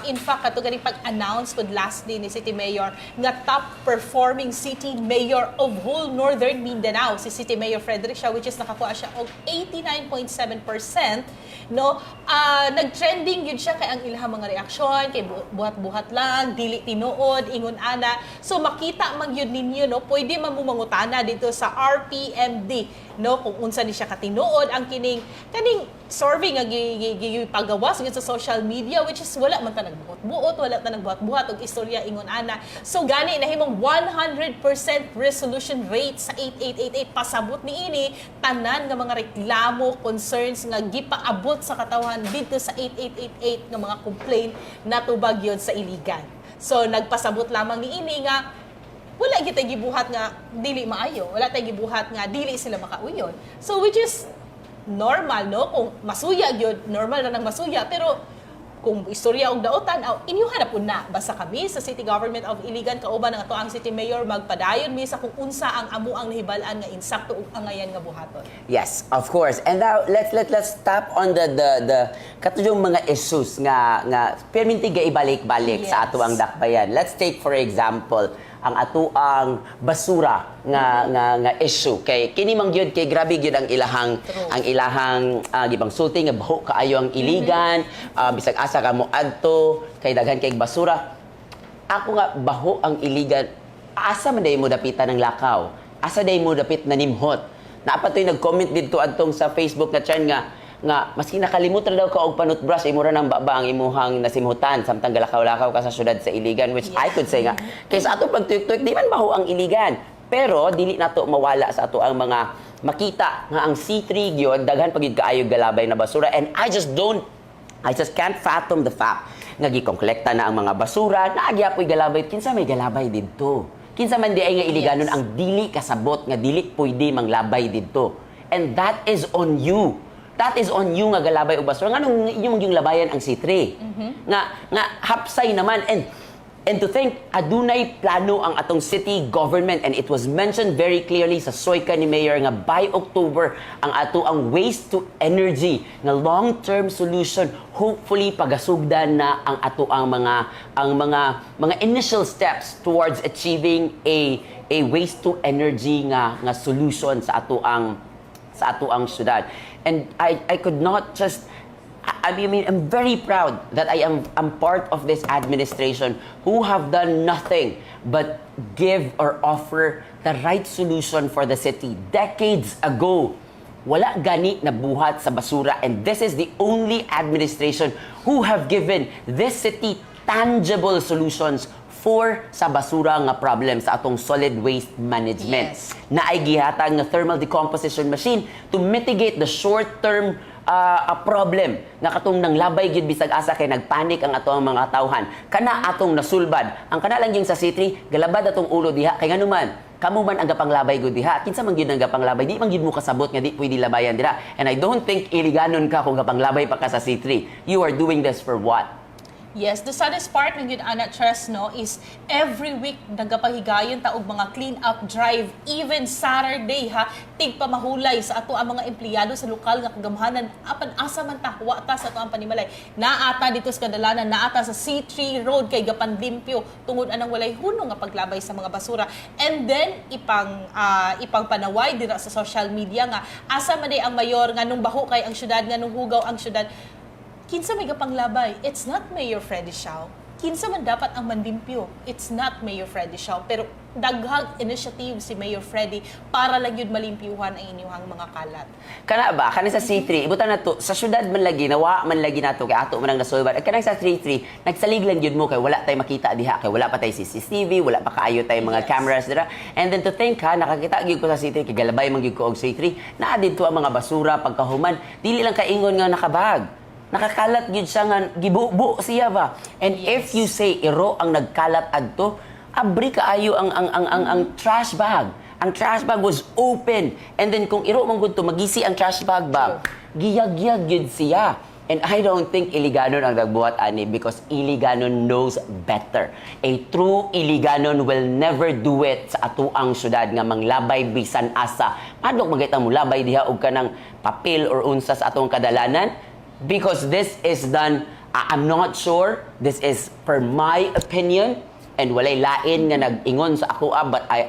in fact ato gani pag-announce pod last day ni City Mayor nga top performing city mayor of whole Northern Mindanao si City Mayor Frederick Siao, which is nakakuha siya og 89.7%, no. Nag-trending yun siya kay ang ilahang mga reaksyon kay buhat-buhat lang, dili tinuod, ingon ana. So makita man yun ninyo, no, pwede mamumangutana dito sa RPMD, no, kung unsa ni siya katinuod ang kaning survey nga pagawas sa social media, which is wala man ta nagbuot-buot, wala ta nagbuhat-buhat og istorya ingon ana. So gani nahimong 100% resolution rate sa 8888, pasabot niini tanan nga mga reklamo, concerns nga gipaabot sa katawhan dito sa 8888 nga mga complaint natubag yun sa Iligan. So nagpasabot lamang niini nga wala kita gibuhat nga dili maayo, wala tay gibuhat nga dili sila makauyon. So which is normal, no? Kung masuya gyud, normal na nang masuya, pero kung istorya og daotan, inyuhan na po na. Basta kami sa City Government of Iligan, kauban ng ato ang City Mayor, magpadayon mi sa kung unsa ang amo ang nahibalaan nga insakto ug angayan nga buhaton. Yes, of course. And now let's tap on the katuyong mga issues nga perminti ga ibalik-balik sa ato ang dakbayan. Let's take for example ang ato ang basura nga issue kay kini man gyud kay grabe gyud ang ilahang gibang sulti nga baho kaayo ang Iligan, bisag asa ka mo adto kay daghan kay basura. Ako nga baho ang Iligan, asa man day mo dapitan ng lakaw, asa day mo dapit na nimhot. Napatoy nag-comment dito adtong sa Facebook na trend nga maski nakalimutan daw ka og panutbrush imura nang baba ang imuhang nasimhutan samtang galakaw-lakaw ka sa syudad sa Iligan, which I could say nga kay sa ato pagtuyok-tuyok di man baho ang Iligan, pero dili nato mawala sa ato ang mga makita nga ang C3 gyud daghan pagid kaayo galabay na basura. And I just can't fathom the fact nga gikolekta na ang mga basura na agyapoy galabay, kinsa may galabay didto, kinsa man di ay nga Iliganon ang dili kasabot nga dili pwede manglabay didto. And that is on you. That is on you nga galabay og basura. Nganong inyong yung labayan ang C3? Nga hapsay naman. And to think, adunay plano ang atong city government, and it was mentioned very clearly sa soyka ni Mayor nga by October ang ato ang waste to energy nga long-term solution, hopefully pagasugdan na ang ato ang mga initial steps towards achieving a waste to energy nga solution sa ato ang syudad. And I could not just, I mean, I'm very proud that I'm part of this administration who have done nothing but give or offer the right solution for the city. Decades ago, wala gani na buhat sa basura, and this is the only administration who have given this city tangible solutions for sa basura nga problem sa atong solid waste management. Yes. Na ay gihatag nga thermal decomposition machine to mitigate the short-term problem nga katong nang labay gid bisag asa kay nagpanik ang ato ang mga tawhan. Kana atong nasulbad. Ang kana lang yung sa C3, galabad atong ulo diha kay nganuman kamo man ang gapanglabay gud diha. Kinsa man gyud ang gapanglabay, di man gyud mo kasabot nga di pwede labayan dira. And I don't think Iliganon ka kung gapanglabay pa ka sa C3. You are doing this for what? Yes, the saddest part ng yun, Ana Tres, no, is every week nagapahigayon ta og mga clean up drive, even Saturday ha, tigpamahulay sa ato ang mga empleyado sa lokal nga kagamhanan, apan asa man ta wa ta sa ato ang panimalay. Naata dito sa kadalanan, naata sa C3 Road kay gapan limpyo tungod anang walay hunong nga paglabay sa mga basura. And then ipang panaway dira sa social media nga asa man day ang mayor nga nung baho kay ang syudad, nga nung hugaw ang syudad. Kinsa may gapanglabay? It's not Mayor Freddy Siao. Kinsa man dapat ang manlimpyo? It's not Mayor Freddy Siao. Pero daghang initiative si Mayor Freddy para lang yun malimpyuhan ang inyong mga kalat. Kana ba? Kana sa C3, ibutan na to, sa syudad man lagi, nawa man lagi na to, kay ato man ang nasulbad. At kanang sa C3, nagsalig lang yun mo, kay wala tayo makita diha, kay wala pa tayo CCTV, wala pa kaayo tayo mga cameras dira. And then to think ha, nakakita gyud ko sa C3, kay galabay man gyud ko og C3, naa dito ang mga basura pagkahuman, dili lang kaingon nga nakabag. Nakakalat gyud siya nga gibubo siya ba. And if you say iro ang nagkalat adto, abri kaayo ang trash bag. Ang trash bag was open. And then kung iro man gud to magisi ang trash bag ba, giyag-giyag gyud siya. And I don't think Iliganon ang nagbuhat ani because Iliganon knows better. A true Iliganon will never do it sa atuang syudad nga manglabay bisan asa. Padok magita mo labay diha og kanang papel or unsa sa atong kadalanan because this is done. I'm not sure. This is per my opinion and walay lain nga nag-ingon sa ako but I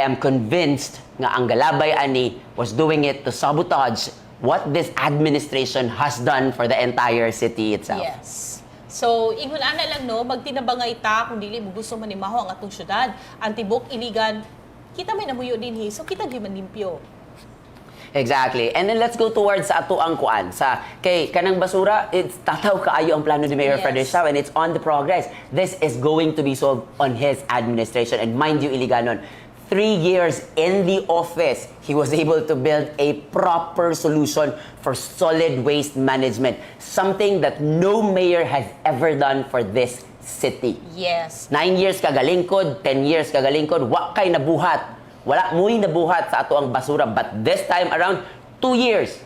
am convinced nga ang galabay ani was doing it to sabotage what this administration has done for the entire city itself. Yes. So, ingon ana lang no, magtinabangay ta kung dili mo gusto manimaho ang atong syudad. Ang tibok iligan, kita may namuyo din so kita gyud manlimpyo. Exactly. And then let's go towards sa ato ang kuan. Sa kay kanang basura, it's tataw kaayo ang plano ni Mayor Yes. Frederick Siao and it's on the progress. This is going to be solved on his administration. And mind you, Iliganon, 3 years in the office, he was able to build a proper solution for solid waste management. Something that no mayor has ever done for this city. Yes. 9 years kagalingkod, 10 years kagalingkod, wa kay nabuhat. Wala muy nabuhat sa ato ang basura. But this time around, 2 years.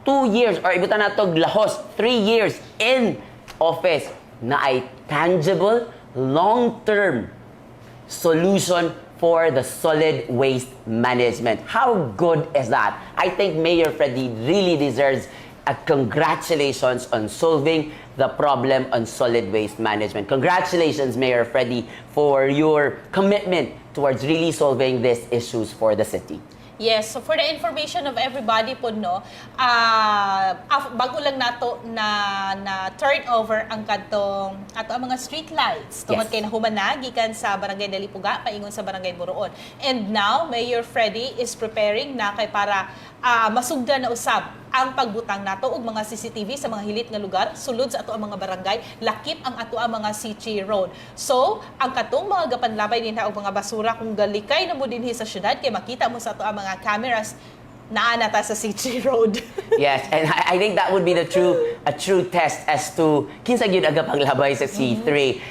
2 years, or ibutan na ito, lahos, 3 years in office na ay tangible, long-term solution for the solid waste management. How good is that? I think Mayor Freddy really deserves a congratulations on solving the problem on solid waste management. Congratulations, Mayor Freddy, for your commitment towards really solving these issues for the city. Yes, so for the information of everybody po no, bago lang nato na turn over ang kadtong ato ang mga street lights tungod Yes. kay nahuman na gikan sa Barangay Dalipuga paingon sa Barangay Buroon. And now Mayor Freddy is preparing na kay para masugdan na usab ang pagbutang nato og mga CCTV sa mga hilit nga lugar sulod sa ato ang mga barangay, lakip ang ato ang mga CG road. So, ang katong mga gapanlabay dinha og mga basura kung galikay na mo dinhi sa syudad kay makita mo sa ato ang mga cameras naa na ta sa CG road. Yes, and I think that would be a true test as to kinsa gyud aga paglabay sa C3.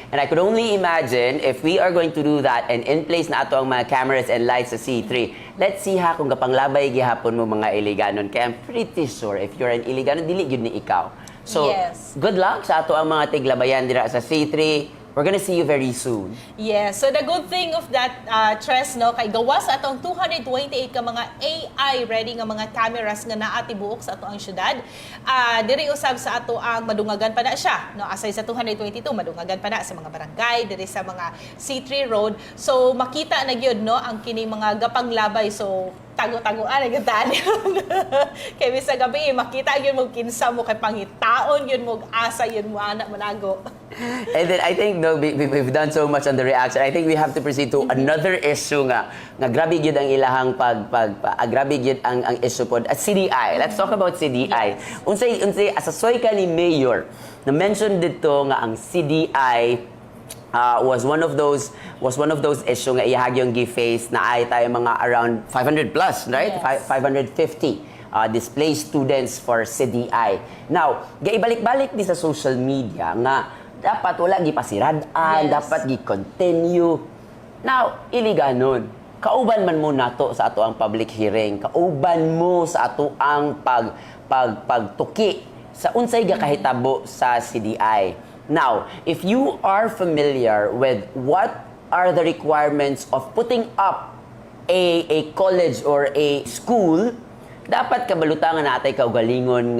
And I could only imagine if we are going to do that and in place na ato ang mga cameras and lights sa C3. Let's see ha kung kapanglabay gihapon mo mga Iliganon. Kaya I'm pretty sure if you're an Iliganon, dili gyud ni ikaw. So, Yes. good luck sa ato ang mga tiglabayan dira sa C3. We're gonna see you very soon. Yes, so the good thing of that, Tres, no, kay gawas sa atong 228 ka mga AI ready nga mga cameras nga naatibuok sa ato ang syudad. Diri usab sa ato ang madungagan pa na siya, no, aside sa 222 madungagan pa na sa mga barangay, diri sa mga C3 road. So makita na gyud no ang kining mga gapanglabay. So tago-tagoan ang gataan. Kay bisa gabi makita gyud mo kinsa mo kay pangitaon gyud mo asa yun mo anak manago. And then I think no, we've done so much on the reaction. I think we have to proceed to another issue nga grabe gyud ang ilahang grabe gyud ang issue pod at CDI. Let's talk about CDI. Unsay asasoy ka ni Mayor na mention dito nga ang CDI was one of those issue nga ihagyong gi-face na ay tayo mga around 500 plus, right? Yes. 550 displaced students for CDI. Now, gaibalik-balik di sa social media nga dapat wala gipasiradaan, Yes. dapat gi-continue. Now, Iliganon, kauban man mo nato sa ato ang public hearing, kauban mo sa ato ang pagtuki sa unsay gakahitabo sa CDI. Now, if you are familiar with what are the requirements of putting up a college or a school, dapat kabalutangan natay kaugalingon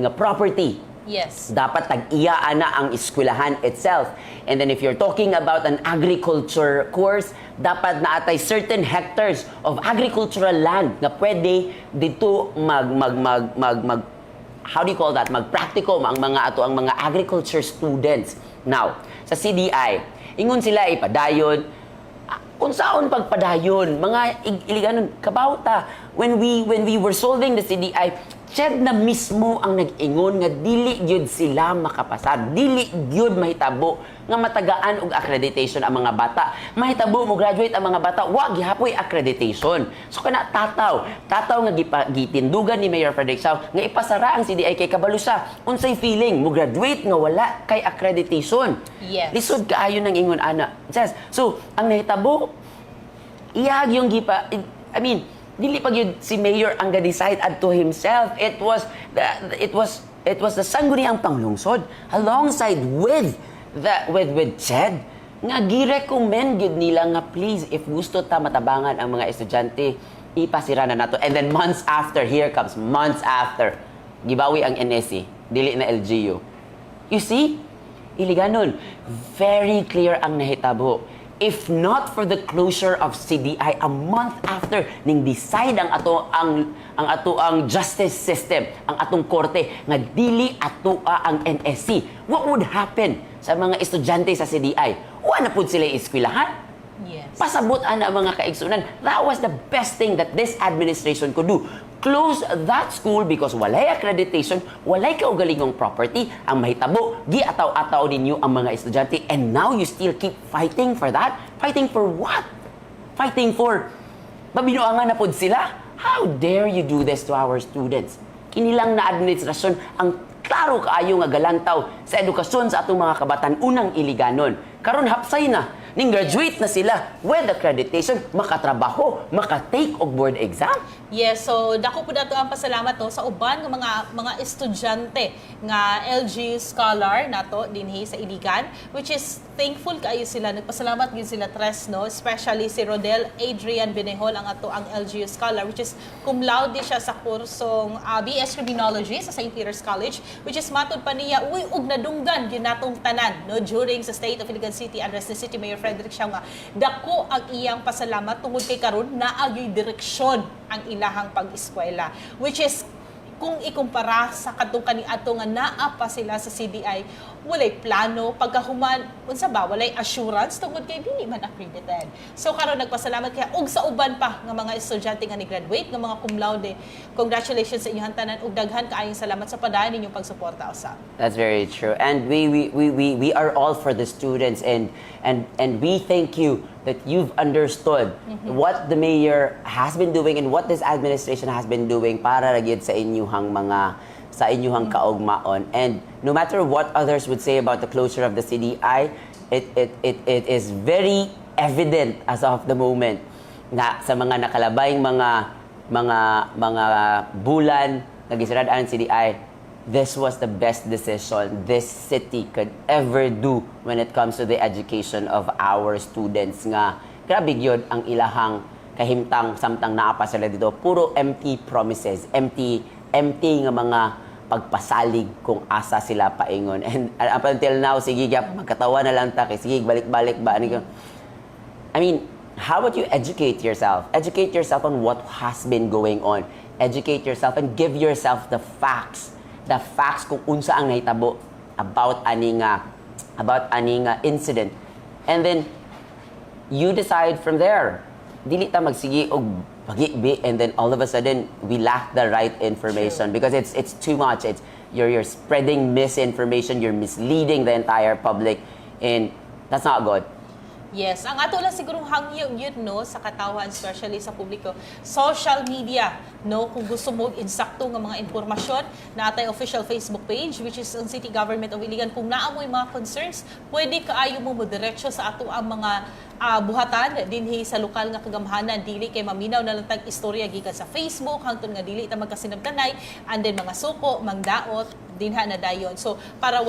nga property. Yes. Dapat tag-iyaan na ang eskwelahan itself. And then if you're talking about an agriculture course, dapat naatay certain hectares of agricultural land na pwede dito how do you call that? Mag-practicum ang mga agriculture students. Now, sa CDI, ingon sila ipadayon, kung saan pagpadayon, mga Iliganon, kabauta, when we were solving the CDI, Chad na mismo ang nag-ingon nga dili gyud sila makapasad, dili gyud mahitabo nga matagaan og accreditation ang mga bata. Mahitabo mo graduate ang mga bata, wa gihapoy accreditation. So kana tataw nga gitindugan ni Mayor Frederick Siao nga ipasara ang CDI kay kabalo siya. Unsay feeling mo graduate nga wala kay accreditation? Yes. Lisod kaayo nang ingon ana. So ang nahitabo iyag yung dili pag yun si Mayor ang ga-decide adto himself. It was the sangguniang panglungsod alongside with CHED nga gi-recommend gyud nila nga please if gusto ta matabangan ang mga estudyante ipasira na nato. And then months after, gibawi ang NSC, dili na LGU. You see? Iliganon, very clear ang nahitabo. If not for the closure of CDI a month after ning decide ang ato ang justice system, ang atong korte nga dili atoa ang NSC, what would happen sa mga estudyante sa CDI? Wa na pud sila eskwelahan. Yes. Pasabot ana ang mga kaigsunan. That was the best thing that this administration could do. Close that school because walay accreditation, walay kaugalingong property, ang mahitabo, giataw-ataw ninyo ang mga estudyante, and now you still keep fighting for that? Fighting for what? Fighting for mabinuangan na pod sila? How dare you do this to our students? Kinilang na administrasyon ang klaro kaayo nga galantaw sa edukasyon sa atong mga kabataan unang iliganon. Karon hapsay na, ning graduate na sila with accreditation, makatrabaho, maka-take og board exam. Yes, so dako po dato ang pasalamat to sa uban ng mga estudyante nga LG scholar nato dinhi sa Iligan, which is thankful kaayo sila, nagpasalamat gyud sila tres, no, especially si Rodel Adrian Benehol ang ato ang LGU scholar, which is cum laude siya sa kursong BS Criminology sa St. Peter's College, which is matud pa niya uy ug nadunggan gyud natong tanan, no, during sa State of Iligan City address ni City Mayor Frederick Siao nga dako ang iyang pasalamat tungod kay karon naa gyud direksyon ang ilahang pag-eskwela, which is kung ikumpara sa kadtong kaniadto nga naa pa sila sa CDI, walay plano pagkahuman unsa ba, walay assurance tungod kay dili man accredited. So karon nagpasalamat kaya ug sa uban pa nga mga estudyante nga ni-graduate nga mga cum laude. Congratulations sa inyong tanan ug daghan kaayong salamat sa padayon ninyong pagsuporta usab. That's very true. And we are all for the students, and we thank you that you've understood what the mayor has been doing and what this administration has been doing para gyud sa inyong kaugmaon. And no matter what others would say about the closure of the CDI, it is very evident as of the moment na sa mga nakalabayng mga bulan nagisirad-an ang CDI, this was the best decision this city could ever do when it comes to the education of our students. Nga grabe gyud ang ilahang kahimtang samtang naa pa sila dito, puro empty promises, empty nga mga pagpasalig kung asa sila paingon. And up until now, sige gyap magkatawa na lang ta kay sige balik-balik ba ani ko. I mean, how would you educate yourself? Educate yourself on what has been going on. Educate yourself and give yourself the facts. The facts kung unsa ang nahitabo about aning incident. And then you decide from there. Dili ta magsige og pag-ibi and then all of a sudden we lack the right information because it's too much. It's you're spreading misinformation, you're misleading the entire public, and that's not good. Yes, ang ato lang sigurong hangyo yun, no, sa katawan, especially sa publiko, social media, no, kung gusto mo insakto ng mga informasyon na atay official Facebook page, which is ang City Government of Iligan, kung naamoy mga concerns, pwede kaayo mo diretso sa ato ang mga buhatan dinhi sa lokal nga kagamhanan, dili kay maminaw na lang tag istorya gikan sa Facebook hangtod nga dili ta magkasinabtanay, and then mga suko, mangdaot dinha na dayon. So para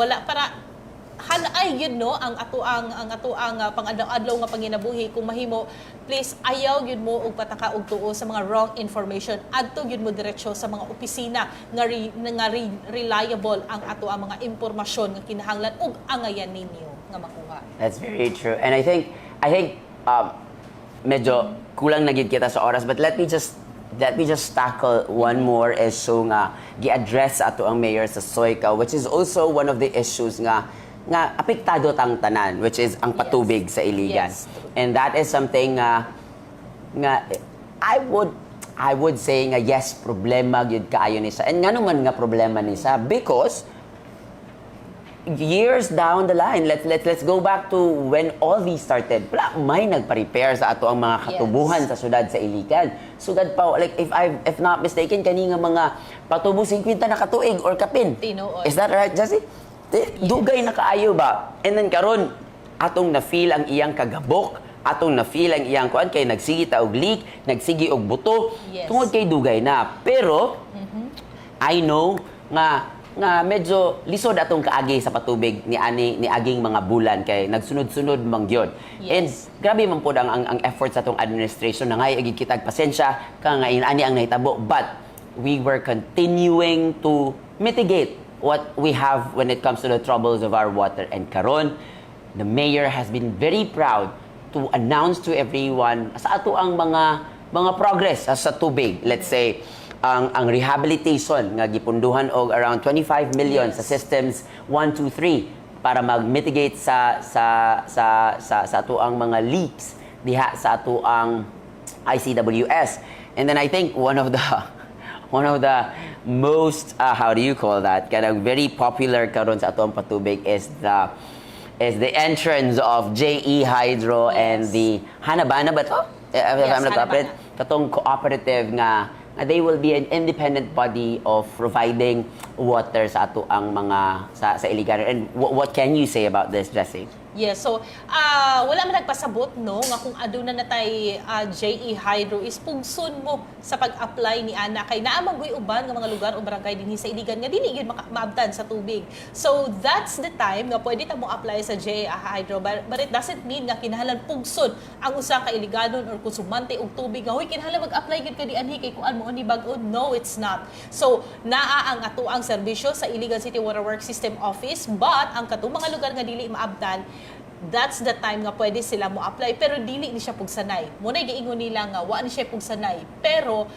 hanay yun, no, ang ato ang pang-adlaw nga panginabuhi, kung mahimo please ayaw yun mo og pataka og tuo sa mga wrong information, adto yun mo diretso sa mga opisina nga reliable ang ato ang mga impormasyon nga kinahanglan ug angayan ninyo nga makuha. That's very true. And I think medyo kulang na gid kita sa oras, but let me just tackle one more issue nga gi-address ato ang mayor sa Soika, which is also one of the issues nga apektado tang tanan, which is ang patubig sa Iligan. Yes. And that is something nga I would say nga yes, problema gyud kaayo ni siya. And ngano man nga problema ni siya because years down the line, let's go back to when all these started. Wala may nagpa-repair sa ato ang mga katubuhan sa syudad sa Iligan. Sugad pa, like if not mistaken, kani nga mga patubo 50 na katuig or kapin. Tinuod. Is that right, Jessie? Dugay na kaayo ba? And then karon atong na-feel ang iyang kagabok atong na-feel ang iyang kuan kay nagsigi ta og leak, nagsigi og buto, Yes. tungod kay dugay na. Pero I know nga medyo lisod atong kaagi sa patubig ni aging mga bulan kay nagsunod-sunod man gyud. Yes. And grabe man pud ang efforts sa atong administration na ngay agi kitag pasensya ka nga ani ang nahitabo, but we were continuing to mitigate what we have when it comes to the troubles of our water. And karon, the mayor has been very proud to announce to everyone sa ato ang mga progress sa tubig. Let's say ang rehabilitation nga gipunduhan og around 25 million sa systems 1, 2, 3 para mag-mitigate sa ato ang mga leaks diha sa ato ang ICWS. And then I think one of the most how do you call that, kind of very popular karon sa ato ang patubig is the entrance of JE Hydro and the Hanabana ba to? If I'm not correct, katong cooperative nga they will be an independent body of providing water sa ato ang mga sa Iligan. And what can you say about this, Jessie? Yes, so wala man nagpasabot no nga kung aduna na tay JE Hydro is pugson mo sa pag-apply ni ana kay naa magoy uban nga mga lugar o barangay dinhi sa Iligan nga dili gyud maabtan sa tubig. So that's the time nga pwede ta mo apply sa JE Hydro, but it doesn't mean nga kinahanglan pugson ang usa ka Iliganon or konsumante og tubig nga huy kinahanglan mag-apply gyud ka di anhi kay kuan mo ni bag-o. No, it's not. So naa ang ato ang serbisyo sa Iligan City Water Works System Office, but ang katong mga lugar nga dili maabtan, that's the time nga pwede sila mo apply, pero dili ni siya pugsanay. Muna giingon nila nga wa ni siya pugsanay, pero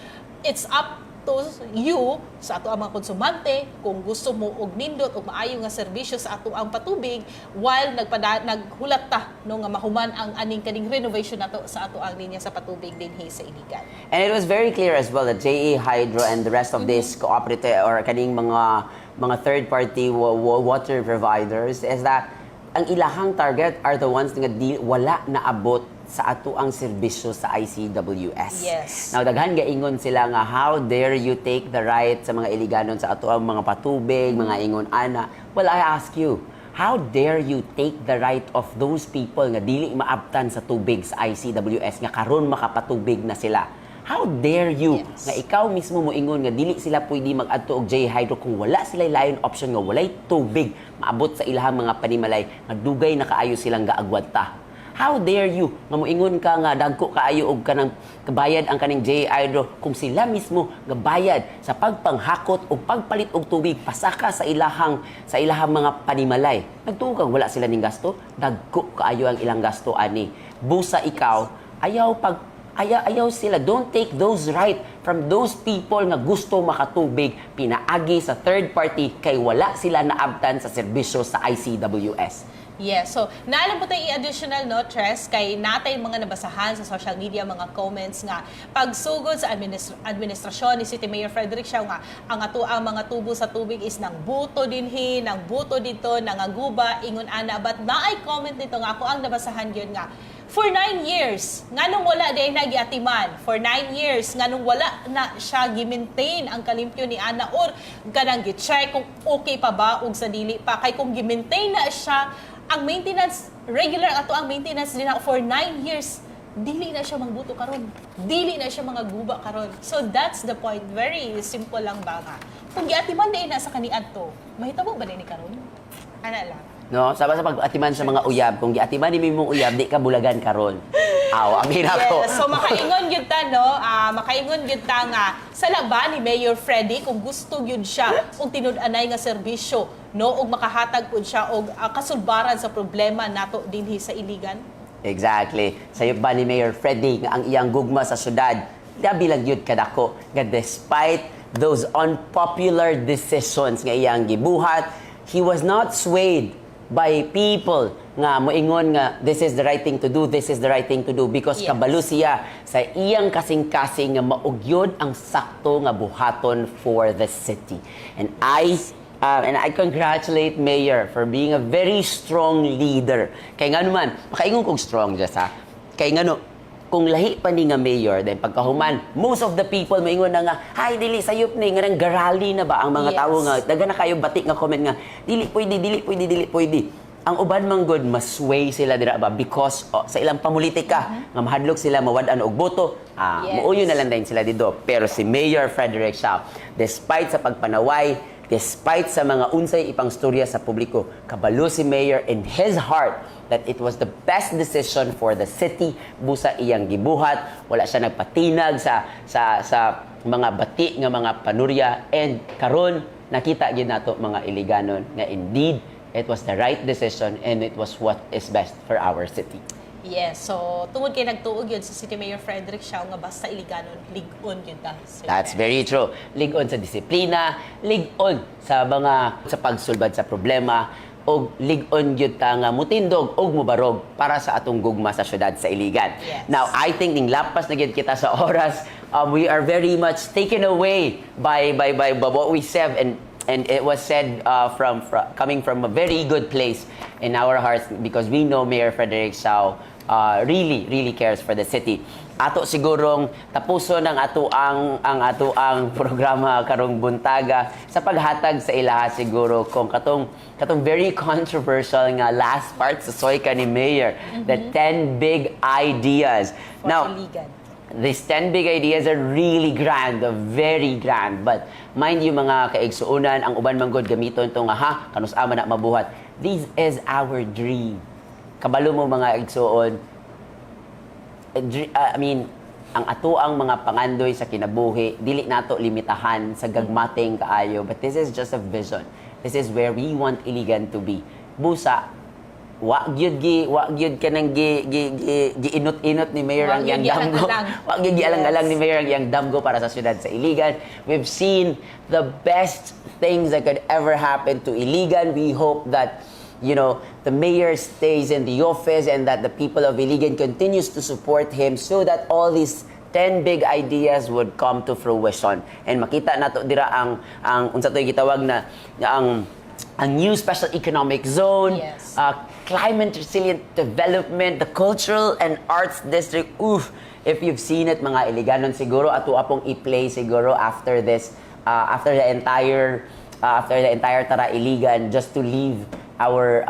it's up to you sa ato ang mga konsumante kung gusto mo og nindot og maayo nga serbisyo sa ato ang patubig while naghulat ta no nga mahuman ang aning kaning renovation nato sa ato ang linya sa patubig dinhi sa Iligan. And it was very clear as well that JE Hydro and the rest of this cooperative or kaning mga third-party water providers is that ang ilahang target are the ones nga wala naabot sa ato ang serbisyo sa ICWS. Yes. Now, daghan gaingon sila nga, how dare you take the right sa mga Iliganon sa ato ang mga patubig, mga ingon ana. Well, I ask you, how dare you take the right of those people nga dili maabtan sa tubig sa ICWS nga karon makapatubig na sila? How dare you Yes. nga ikaw mismo mo ingon nga dili sila pwede mag-adto og JE Hydro kung wala sila layon option nga walay tubig maabot sa ilahang mga panimalay nga dugay na kaayo silang gaagwanta. How dare you nga moingon ka nga dagko kaayo og kanang kabayad ang kaning JE Hydro kung sila mismo nga bayad sa pagpanghakot o pagpalit og tubig pasaka sa ilahang mga panimalay. Nagtuo kang wala sila ning gasto, dagko kaayo ang ilang gasto ani. Busa ikaw ayaw sila. Don't take those right from those people nga gusto makatubig pinaagi sa third party kay wala sila naabtan sa serbisyo sa ICWS. Yes, so naalam po tayo i-additional no, Tres, kay natay mga nabasahan sa social media, mga comments nga pagsugod sa administrasyon ni City Mayor Frederick Siao nga ang ato ang mga tubo sa tubig is nang buto dinhi, nang buto dito, nangaguba, ingon ana, but naay comment nito nga ako ang nabasahan yun nga for 9 years, nganong wala day nagiatiman. For 9 years, nganong wala na siya gi-maintain ang kalimpyo ni Ana or ganang gi-check kung okay pa ba ug sa dili pa. Kay kung gi-maintain na siya, ang maintenance, regular ato ang maintenance din for 9 years, dili na siya mangbuto karon. Dili na siya mga guba karon. So that's the point. Very simple lang ba nga. Kung giatiman day na sa kaniadto, mahitabo ba din ni karon? Ana lang. No, sama sa pag-atiman sa mga uyab, kung giatiman ni mong uyab, di ka bulagan karon. Aw, amin ako. Yes, so makaingon gyud ta no, makaingon gyud ta nga sa laban ni Mayor Freddy kung gusto gyud siya og tinud-anay nga serbisyo no og makahatag pud siya og kasulbaran sa problema nato dinhi sa Iligan. Exactly. Sayop ba ni Mayor Freddy nga ang iyang gugma sa syudad, labi lang yun kadako nga despite those unpopular decisions nga iyang gibuhat, he was not swayed by people nga moingon nga this is the right thing to do, this is the right thing to do because Yes. kabalo siya sa iyang kasing-kasing nga maugyod ang sakto nga buhaton for the city. And I congratulate Mayor for being a very strong leader. Kay nga naman, makaingon kong strong just ha. Kay nga no, kung lahi pa ni nga mayor, then pagkahuman, most of the people maingon na nga, hay, dili, sayop ni, nga nang garali na ba ang mga Yes. tao nga, daga na kayo batik nga comment nga, dili pwede. ang uban man gud masway sila dira ba because sa ilang pamulitika nga mahadlok sila mawad-an og boto. Yes. Muuyo na lang din sila dito. Pero si Mayor Frederick Siao, despite sa pagpanaway, despite sa mga unsay ipang storya sa publiko, kabalo si Mayor in his heart that it was the best decision for the city. Busa iyang gibuhat, wala siya nagpatinag sa mga bati nga mga panurya, and karon nakita gyud nato mga Iliganon nga indeed it was the right decision and it was what is best for our city. Yes, so tungod kay nagtuog yun sa City Mayor Frederick Siao nga basta Iliganon, lig-on yun ta. Sir That's Chess. very true. Lig-on sa disiplina, lig-on sa pagsulbad sa problema, o lig-on gyud ta nga mutindog og mubarog para sa atong gugma sa syudad sa Iligan. Yes. Now, I think ning lapas na gyud kita sa oras, we are very much taken away by what we said, and it was said coming from a very good place in our hearts because we know Mayor Frederick Siao really cares for the city. Ato sigurong tapuson ang ato ang programa karong buntaga sa paghatag sa ilaha siguro kung katong very controversial nga last part sa soyka ni Mayor, the 10 big ideas. For Now, Iligan. these 10 big ideas are really grand, very grand. But mind you mga kaigsuunan, ang uban manggod gamiton to nga kanus-ama na mabuhat. This is our dream. Kabalo mo mga igsuon, ang atoang mga pangandoy sa kinabuhi, dili nato limitahan sa gagmating kaayo, but this is just a vision. This is where we want Iligan to be. Busa, wa gyud kanang giinot-inot ni Mayor ang iyang damgo. Wa gyud gialang-alang ni Mayor ang iyang damgo para sa syudad sa Iligan. We've seen the best things that could ever happen to Iligan. We hope that the mayor stays in the office and that the people of Iligan continues to support him so that all these 10 big ideas would come to fruition. And makita nato dira ang unsa toy gitawag na ang new special economic zone, Yes. climate resilient development, the cultural and arts district. If you've seen it mga Iliganon, siguro ato apong i-play siguro after this, after the entire Tara Iligan, just to leave our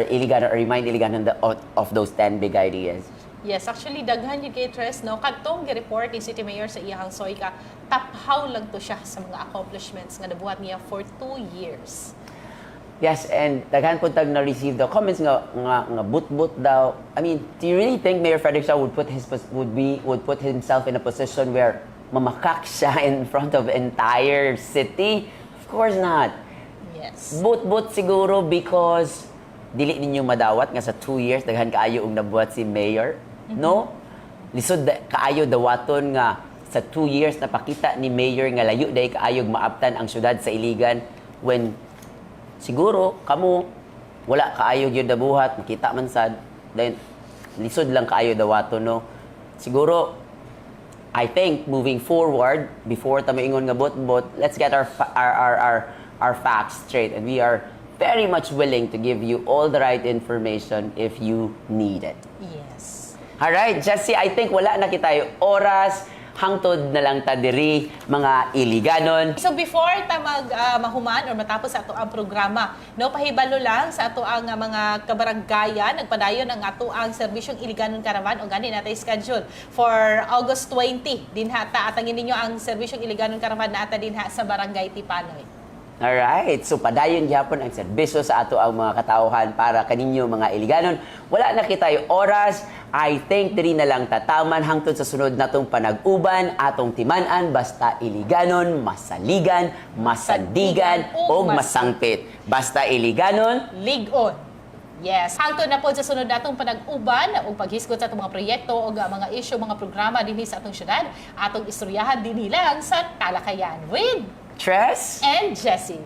Iligan, or remind Iligan of those 10 big ideas. Yes, actually daghan yung kay Tres, no? Kadtong gi-report ni City Mayor sa iyang soyka, taphaw lang to siya sa mga accomplishments nga nabuhat niya for 2 years. Yes, and daghan po tag na-receive the comments nga but daw. I mean, do you really think Mayor Frederick Siao would put himself in a position where mamakak siya in front of entire city? Of course not. Yes. But siguro because dili ninyo madawat nga sa 2 years daghan kaayo ang nabuhat si Mayor, no? Lisod kaayo dawaton nga sa 2 years napakita ni Mayor nga layo day kaayog maabtan ang syudad sa Iligan when siguro kamo wala kaayog yun dabuhat, makita man sad, then lisod lang kaayo dawaton, no? Siguro I think moving forward, before ta maingon nga bot-bot, let's get our facts straight, and we are very much willing to give you all the right information if you need it. Yes. Alright, Jessie, I think wala na kita oras. Hangtod na lang ta diri mga Iliganon. So before ta mahuman or matapos sa ato ang programa, no, pahibalo lang sa ato ang mga kabaranggayan, nagpadayon ang ato ang serbisyong Iliganon Caravan o gani natay schedule for August 20. Dinha ta atangin ninyo ang serbisyong Iliganon Caravan na ata dinha sa Barangay Tipanoy. Alright, so padayon gyapon ang serbisyo sa ato ang mga katawhan para kaninyo mga Iliganon. Wala na kitay oras. I think diri na lang tataman hangtod sa sunod natong panag-uban atong timan-an basta Iliganon, masaligan, masandigan o masangpit. Basta Iliganon, Lig-on. Yes, hangtod na po sa sunod natong panag-uban o paghisgot sa atong mga proyekto o mga issue, mga programa dinhi sa atong syudad, atong istoryahan dinhi lang sa Talakayan with Tres, and Jessie.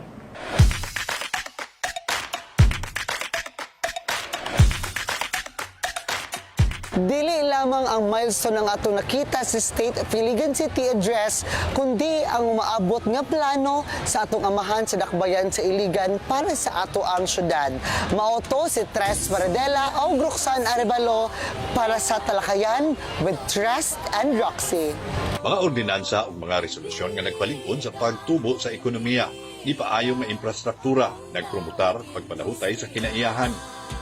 Dili lamang ang milestone ang ato nakita sa State of Iligan City Address, kundi ang umaabot nga plano sa atong amahan sa dakbayan sa Iligan para sa ato ang syudad. Mauto si Tres Paradela o Roxanne Arevalo para sa Talakayan with Tres and Roxy. Mga ordinansa o mga resolusyon nga nagpalig-on sa pagtubo sa ekonomiya, ipaayo nga infrastruktura, nagpromotar, pagpanahutay sa kinaiyahan,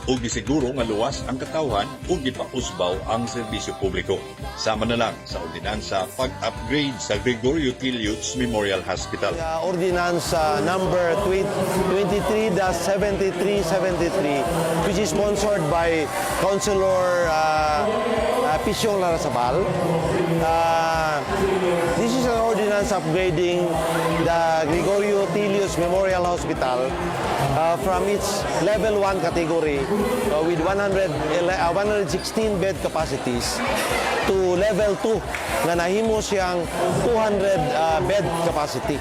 ug gisiguro nga luwas ang katawhan ug gipausbaw ang serbisyo publiko. Sama na lang sa ordinansa pag-upgrade sa Gregorio Tilius Memorial Hospital. Ordinance number 23-7373, which is sponsored by Councilor Pisyong Larrazabal. This is an ordinance upgrading the Gregorio Tilius Memorial Hospital from its level 1 category with 116 bed capacities to level 2 nga nahimo siyang 200 bed capacity.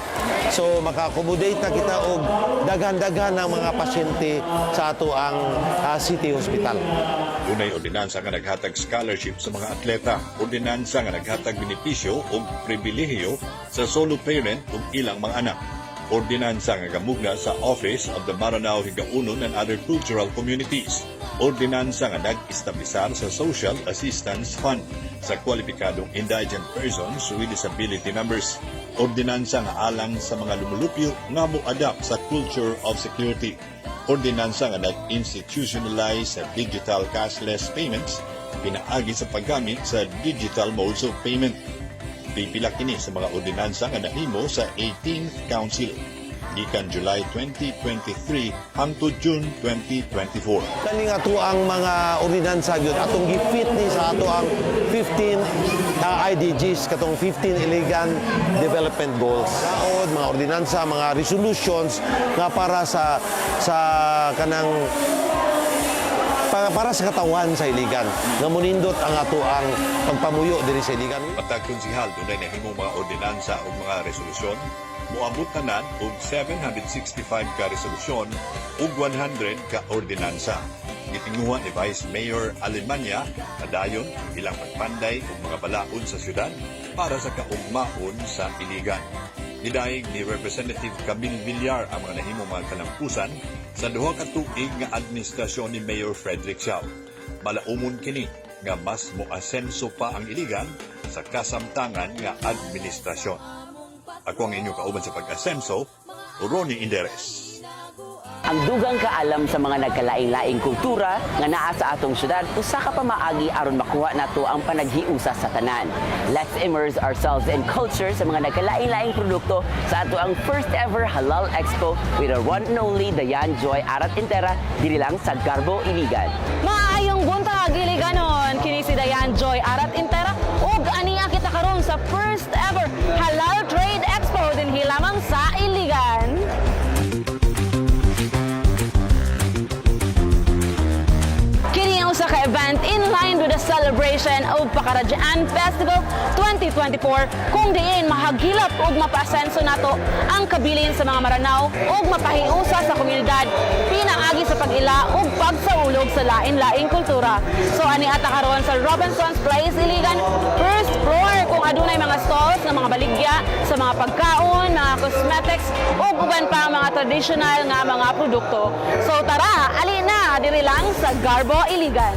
So maka-accommodate na kita og daghan-daghan ng mga pasyente sa ato ang City Hospital. Unay ordinansa nga naghatag scholarship sa mga atleta, ordinansa nga naghatag benepisyo o pribilehiyo sa solo parent ug ilang mga anak. Ordinansa nga gamugna sa Office of the Maranao Higaunon and other cultural communities. Ordinansa nga nag-establisar sa Social Assistance Fund sa kwalipikadong indigent persons with disability numbers. Ordinansa nga alang sa mga lumulupyo nga mo-adapt sa culture of security. Ordinansa nga nag-institutionalize sa digital cashless payments, pinaagi sa paggamit sa digital modes of payment. Pipila kini sa mga ordinansa nga nahimo sa 18th Council gikan July 2023 hangtod June 2024. Kani nga ato ang mga ordinansa gyud atong gifit ni sa ato ang 15 IDGs katong 15 Iligan Development Goals. Kaod mga ordinansa, mga resolutions nga para sa kanang para sa katawan sa Iligan nga munindot ang ato ang pagpamuyo diri sa Iligan. Matag konsihal dunay nahimong mga ordinansa o mga resolusyon, moabot tanan og 765 ka resolusyon ug 100 ka ordinansa. Gitinguhan ni Vice Mayor Alemania na dayon ilang pagpanday ug mga balaod sa syudad para sa kaugmaon sa Iligan. Nidaig ni Representative Camille Villar ang mga nahimong mga kalampusan sa duha ka tuig nga administrasyon ni Mayor Frederick Siao. Malaumon kini nga mas moasenso pa ang Iligan sa kasamtangan nga administrasyon. Ako ang inyong kauban sa pag-asenso, Ronnie Inderes. Ang dugang kaalam sa mga nagkalaing-laing kultura nga naa sa atong syudad usa ka pamaagi aron makuha nato ang panaghiusa sa tanan. Let's immerse ourselves in culture sa mga nagkalaing-laing produkto sa ato ang first ever Halal Expo with our one and only Dayan Joy Arat Intera diri lang sa Garbo, Iligan. Maayong buntag, Iliganon! Kini si Dayan Joy Arat Intera ug aniya kita karon sa first ever Halal Trade Expo dinhi lamang sa Iligan. Kini ang usa ka event in line with the celebration of Pakarajan Festival 2024 kung diin mahagilap ug mapaasenso nato ang kabilin sa mga Maranao ug mapahiusa sa komunidad pinaagi sa pag-ila ug pagsaulog sa lain-laing kultura. So ani ata karon sa Robinson's Place Iligan, first floor kung adunay mga stalls ng mga baligya sa mga pagkaon, mga cosmetics ug uban pa mga traditional nga mga produkto. So tara, ali na diri lang sa Garbo, Iligan.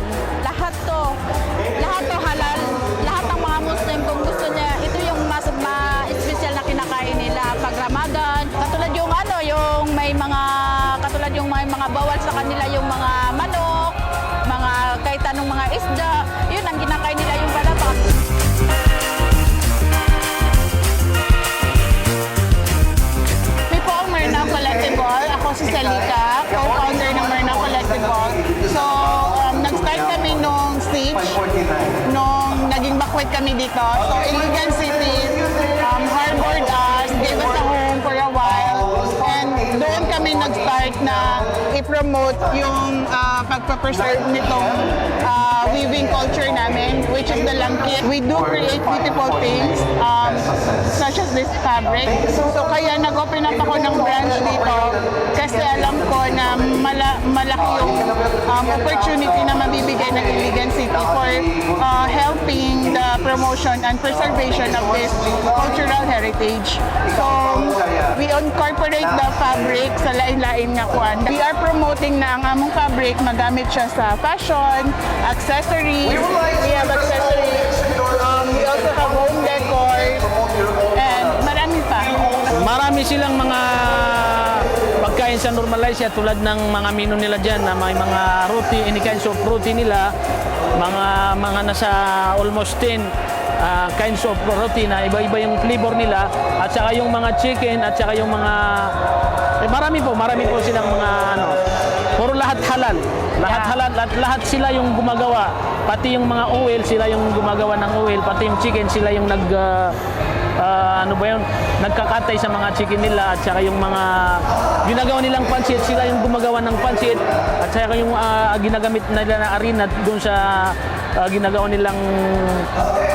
Lahat to halal. Lahat ng mga Muslim kung gusto niya, ito yung mas ma-special na kinakain nila pag Ramadan. Katulad yung yung may mga bawal sa kanila yung mga manok, mga kahit anong mga isda, yun ang kinakain nila yung balabak. May po ang Maranao Collectible. Ako si Celita, co-founder ng Maranao Collectible. So, nag-start kami nung stage, nung naging bakwet kami dito. So, Iligan City harbored us, gave us a home for a while. And doon kami nag-start na i-promote yung pagpapreserve nitong weaving culture namin, which is the langkit. We do create beautiful things, such as this fabric. So, kaya nag-open up ako ng branch dito kasi alam ko na malaki yung opportunity na mabibigay ng Iligan City for helping the promotion and preservation of this cultural heritage. So, we incorporate the fabric sa lain-lain nga kuan. We are promoting na ang among fabric magamit siya sa fashion, accessories. We have accessories. We also have home decor and marami pa. Marami silang mga pagkain sa normal siya tulad ng mga menu nila dyan na may mga roti, any kinds of roti nila, mga nasa almost 10 kinds of roti na iba-iba yung flavor nila, at saka yung mga chicken, at saka yung mga marami po silang mga puro lahat halal. Lahat halal at lahat sila yung gumagawa. Pati yung mga oil, sila yung gumagawa ng oil, pati yung chicken sila yung nagkakatay sa mga chicken nila, at saka yung mga ginagawa nilang pansit, sila yung gumagawa ng pansit, at saka yung ginagamit nila na arena doon sa ginagawa nilang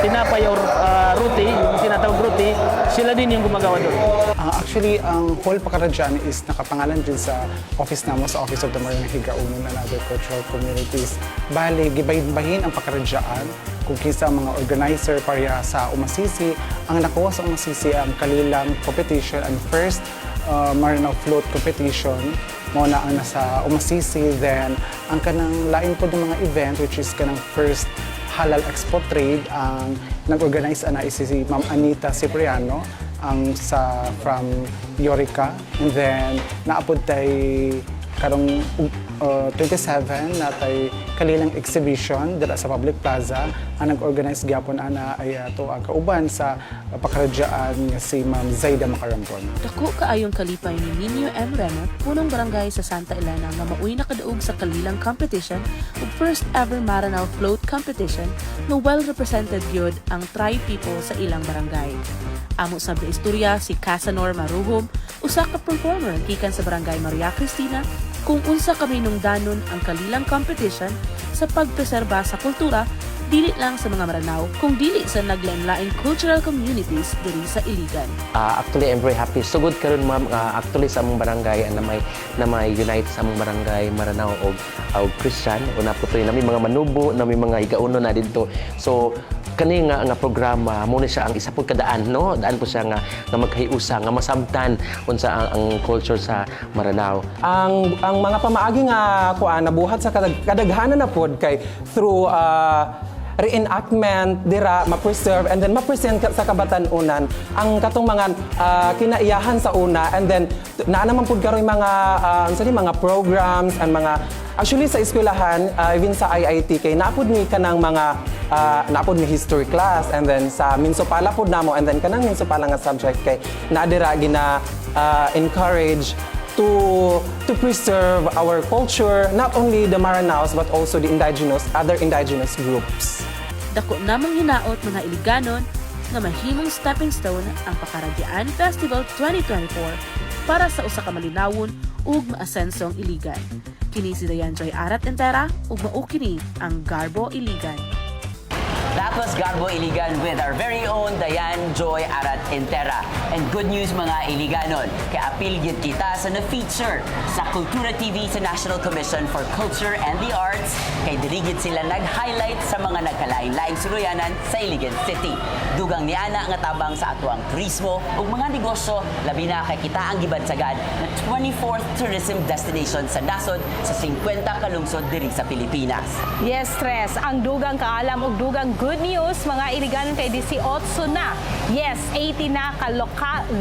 tinapay or roti, yung tinatawag roti, sila din yung gumagawa doon. Actually, ang whole Pakaradyan is nakapangalan din sa office namo, sa Office of the Marang Higaunon and Other Cultural Communities. Bali, gibahin ang Pakaradyan kung kinsa ang mga organizer para sa Umasisi. Ang nakuha sa Umasisi ang kalilang competition and first Maranao Float competition mo na ang nasa Umasisi. Then, ang kanang lain po ng mga event, which is kanang first Halal Expo Trade, ang nag-organize na si Ma'am Anita Cipriano ang from Yorica. And then, naapod tay karong 27 na tay kalilang exhibition dito sa Public Plaza. Ang nag-organize gyapon ana ay ato ang kauban sa Pakaradyan nga si Ma'am Zaida Macarampon. Dako kaayong kalipay ni Nino M. Remot, punong barangay sa Santa Elena nga mauwi nakadaog sa kalilang competition ug first ever Maranao Float competition na well represented gyud ang tri people sa ilang barangay. Amo sa istorya si Casanor Maruhom, usa ka performer gikan sa barangay Maria Cristina, kung unsa kami nung danon ang kalilang competition sa pagpreserba sa kultura dili lang sa mga Maranao, kung dili sa naglain-laing cultural communities diri sa Iligan. Actually, I'm very happy. So good karon ma'am, actually sa among barangay na may unite sa among barangay Maranao og Christian. Una po to nami mga manubo, nami mga igauno na dito. So kani nga programa mo ni siya ang isa pud kadaan, no? Daan po siya nga magkahiusa nga masabtan unsa ang culture sa Maranao. Ang mga pamaagi nga kuan nabuhat sa kadaghanan na pod kay through reenactment dira ma-preserve and then ma-present sa kabatan-unan ang katong mga kinaiyahan sa una, and then naa naman pud karoy mga programs and mga actually sa eskwelahan, even sa IIT kay naapod mi kanang mga naapod mi history class, and then sa Minsopala pud namo, and then kanang Minsopala nga subject kay naadira gina encourage to preserve our culture, not only the Maranaos but also the other indigenous groups. Dako namang hinaot mga Iliganon nga mahimong stepping stone ang Pakaradyan Festival 2024 para sa usa ka malinawon ug maasensong Iligan. Kini si Dayan Joy Arat Entera ug mao kini ang Garbo Iligan. That was Garbo Iligan with our very own Dayan Joy Arat Entera. And good news mga Iliganon, kay apil gyud kita sa na-feature sa Kultura TV sa National Commission for Culture and the Arts, kay diri gyud sila nag-highlight sa mga nagkalain-laing suruyanan sa Iligan City. Dugang niana nga tabang sa ato ang turismo ug mga negosyo, labi na kay kita ang gibansagan na 24th tourism destination sa nasod sa 50 ka lungsod diri sa Pilipinas. Yes, Tres, ang dugang kaalam ug dugang good news mga Iliganon kay 18 na. Yes, 80 na ka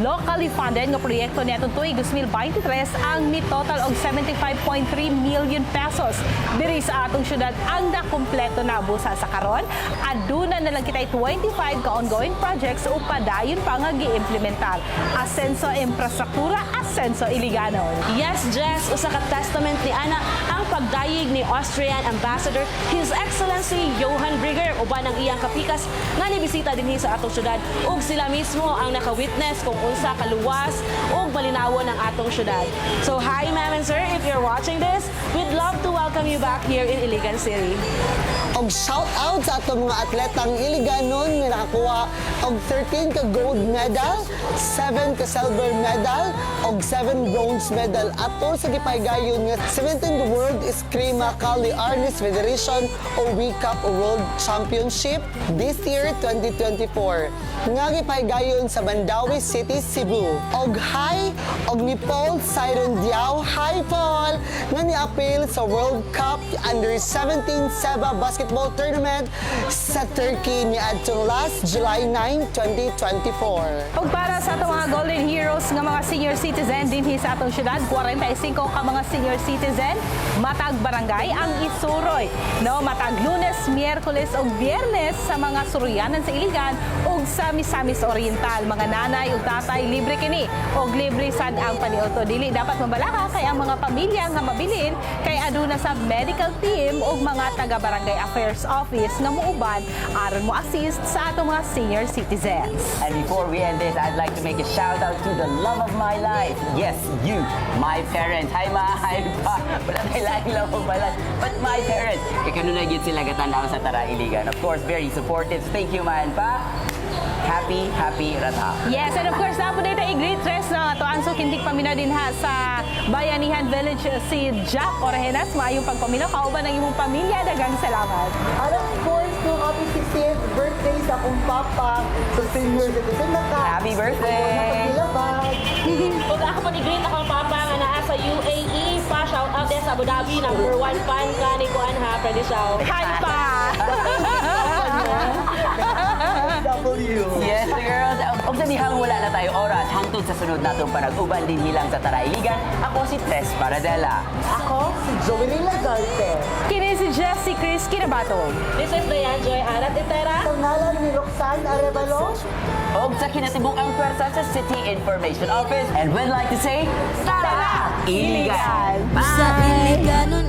locally funded nga proyekto nitong tuig 2023 ang ni total og 75.3 million pesos. Diri sa atong syudad ang nakumpleto na busa sa karon. Aduna na lang kitay 25 ka ongoing projects o padayon pa nga gi-implementar. Asenso Infrastruktura, Asenso Iliganon. Yes, Jess, usa ka testament ni ana ang pagdayig ni Austrian Ambassador His Excellency Johann Brigger uban ang iyang kapikas nga nibisita dinhi sa atong syudad, ug sila mismo ang naka-witness kung unsa kaluwas ug malinawon ang atong syudad. So hi ma'am and sir, if you're watching this, we'd love to welcome you back here in Iligan City. Og shout out sa atong mga atletang Iliganon nga nakakuha og 13 ka gold medal, 7 ka silver medal, og 7 bronze medal atol sa gipaygayon nga 17th World Eskrima Kali Arnis Federation o WCAP World Championship Scholarship this year 2024 nga gipahigayon sa Mandawi City, Cebu. Og hi og ni Paul Siron Diao, hi Paul, nga ni-appeal sa World Cup Under-17 SEBA Basketball Tournament sa Turkey ni adtong last July 9, 2024. Ug para sa atong mga Golden Heroes nga mga senior citizen dinhi sa atong syudad, 45 ka mga senior citizen matag barangay ang isuroy. No, matag Lunes, Miyerkules ug Biyernes sa mga suruyanan sa Iligan ug sa Misamis Oriental. Mga nanay ug tatay libre kini ug libre sad ang paniudto. Dili dapat mabalaka kay ang mga pamilya nga mabilin kay aduna sa medical team ug mga taga Barangay Affairs Office nga muuban aron mo assist sa atong mga senior citizens. And before we end this, I'd like to make a shout out to the love of my life. Yes, you, my parents. Hi, ma. Hi, pa. Wala tayo lang love of my life. But my parents, ikanunagin sila gatanaw sa Tara Iligan. Of course, very supportive. Thank you, ma and pa. Happy, happy Rata. Yes, and of course, napo dito i-great rest na to ang sukintik pamina din ha sa Bayanihan Village si Jack Orehenas. Maayong pagpamina, kauban ng imong pamilya. Dagang salamat. And of course, kung happy 16th birthday sa akong papa sa senior citizen na ka. Happy birthday! Ug ako pa ni-greet ako ang papa nga naa sa UAE pa, shout out din sa Abu Dhabi, number 1 fan ka ni Kuan ha, Freddy Shaw. Hi pa! Yes, girls. Og sa dihang wala na tayo oras, hangtod sa sunod natong panag-uban din hilang sa Tara Iligan, ako si Tess Paradela. Ako, si Joey Lazarte. Kini si Jessie Chris Kinabato. This is Dayan Joy Arat Itera. Sa ngalan ni Roxanne Arevalo. Og sa kinatibuk ang pwersa sa City Information Office. And we'd like to say, Tara Iligan! Sa Iligan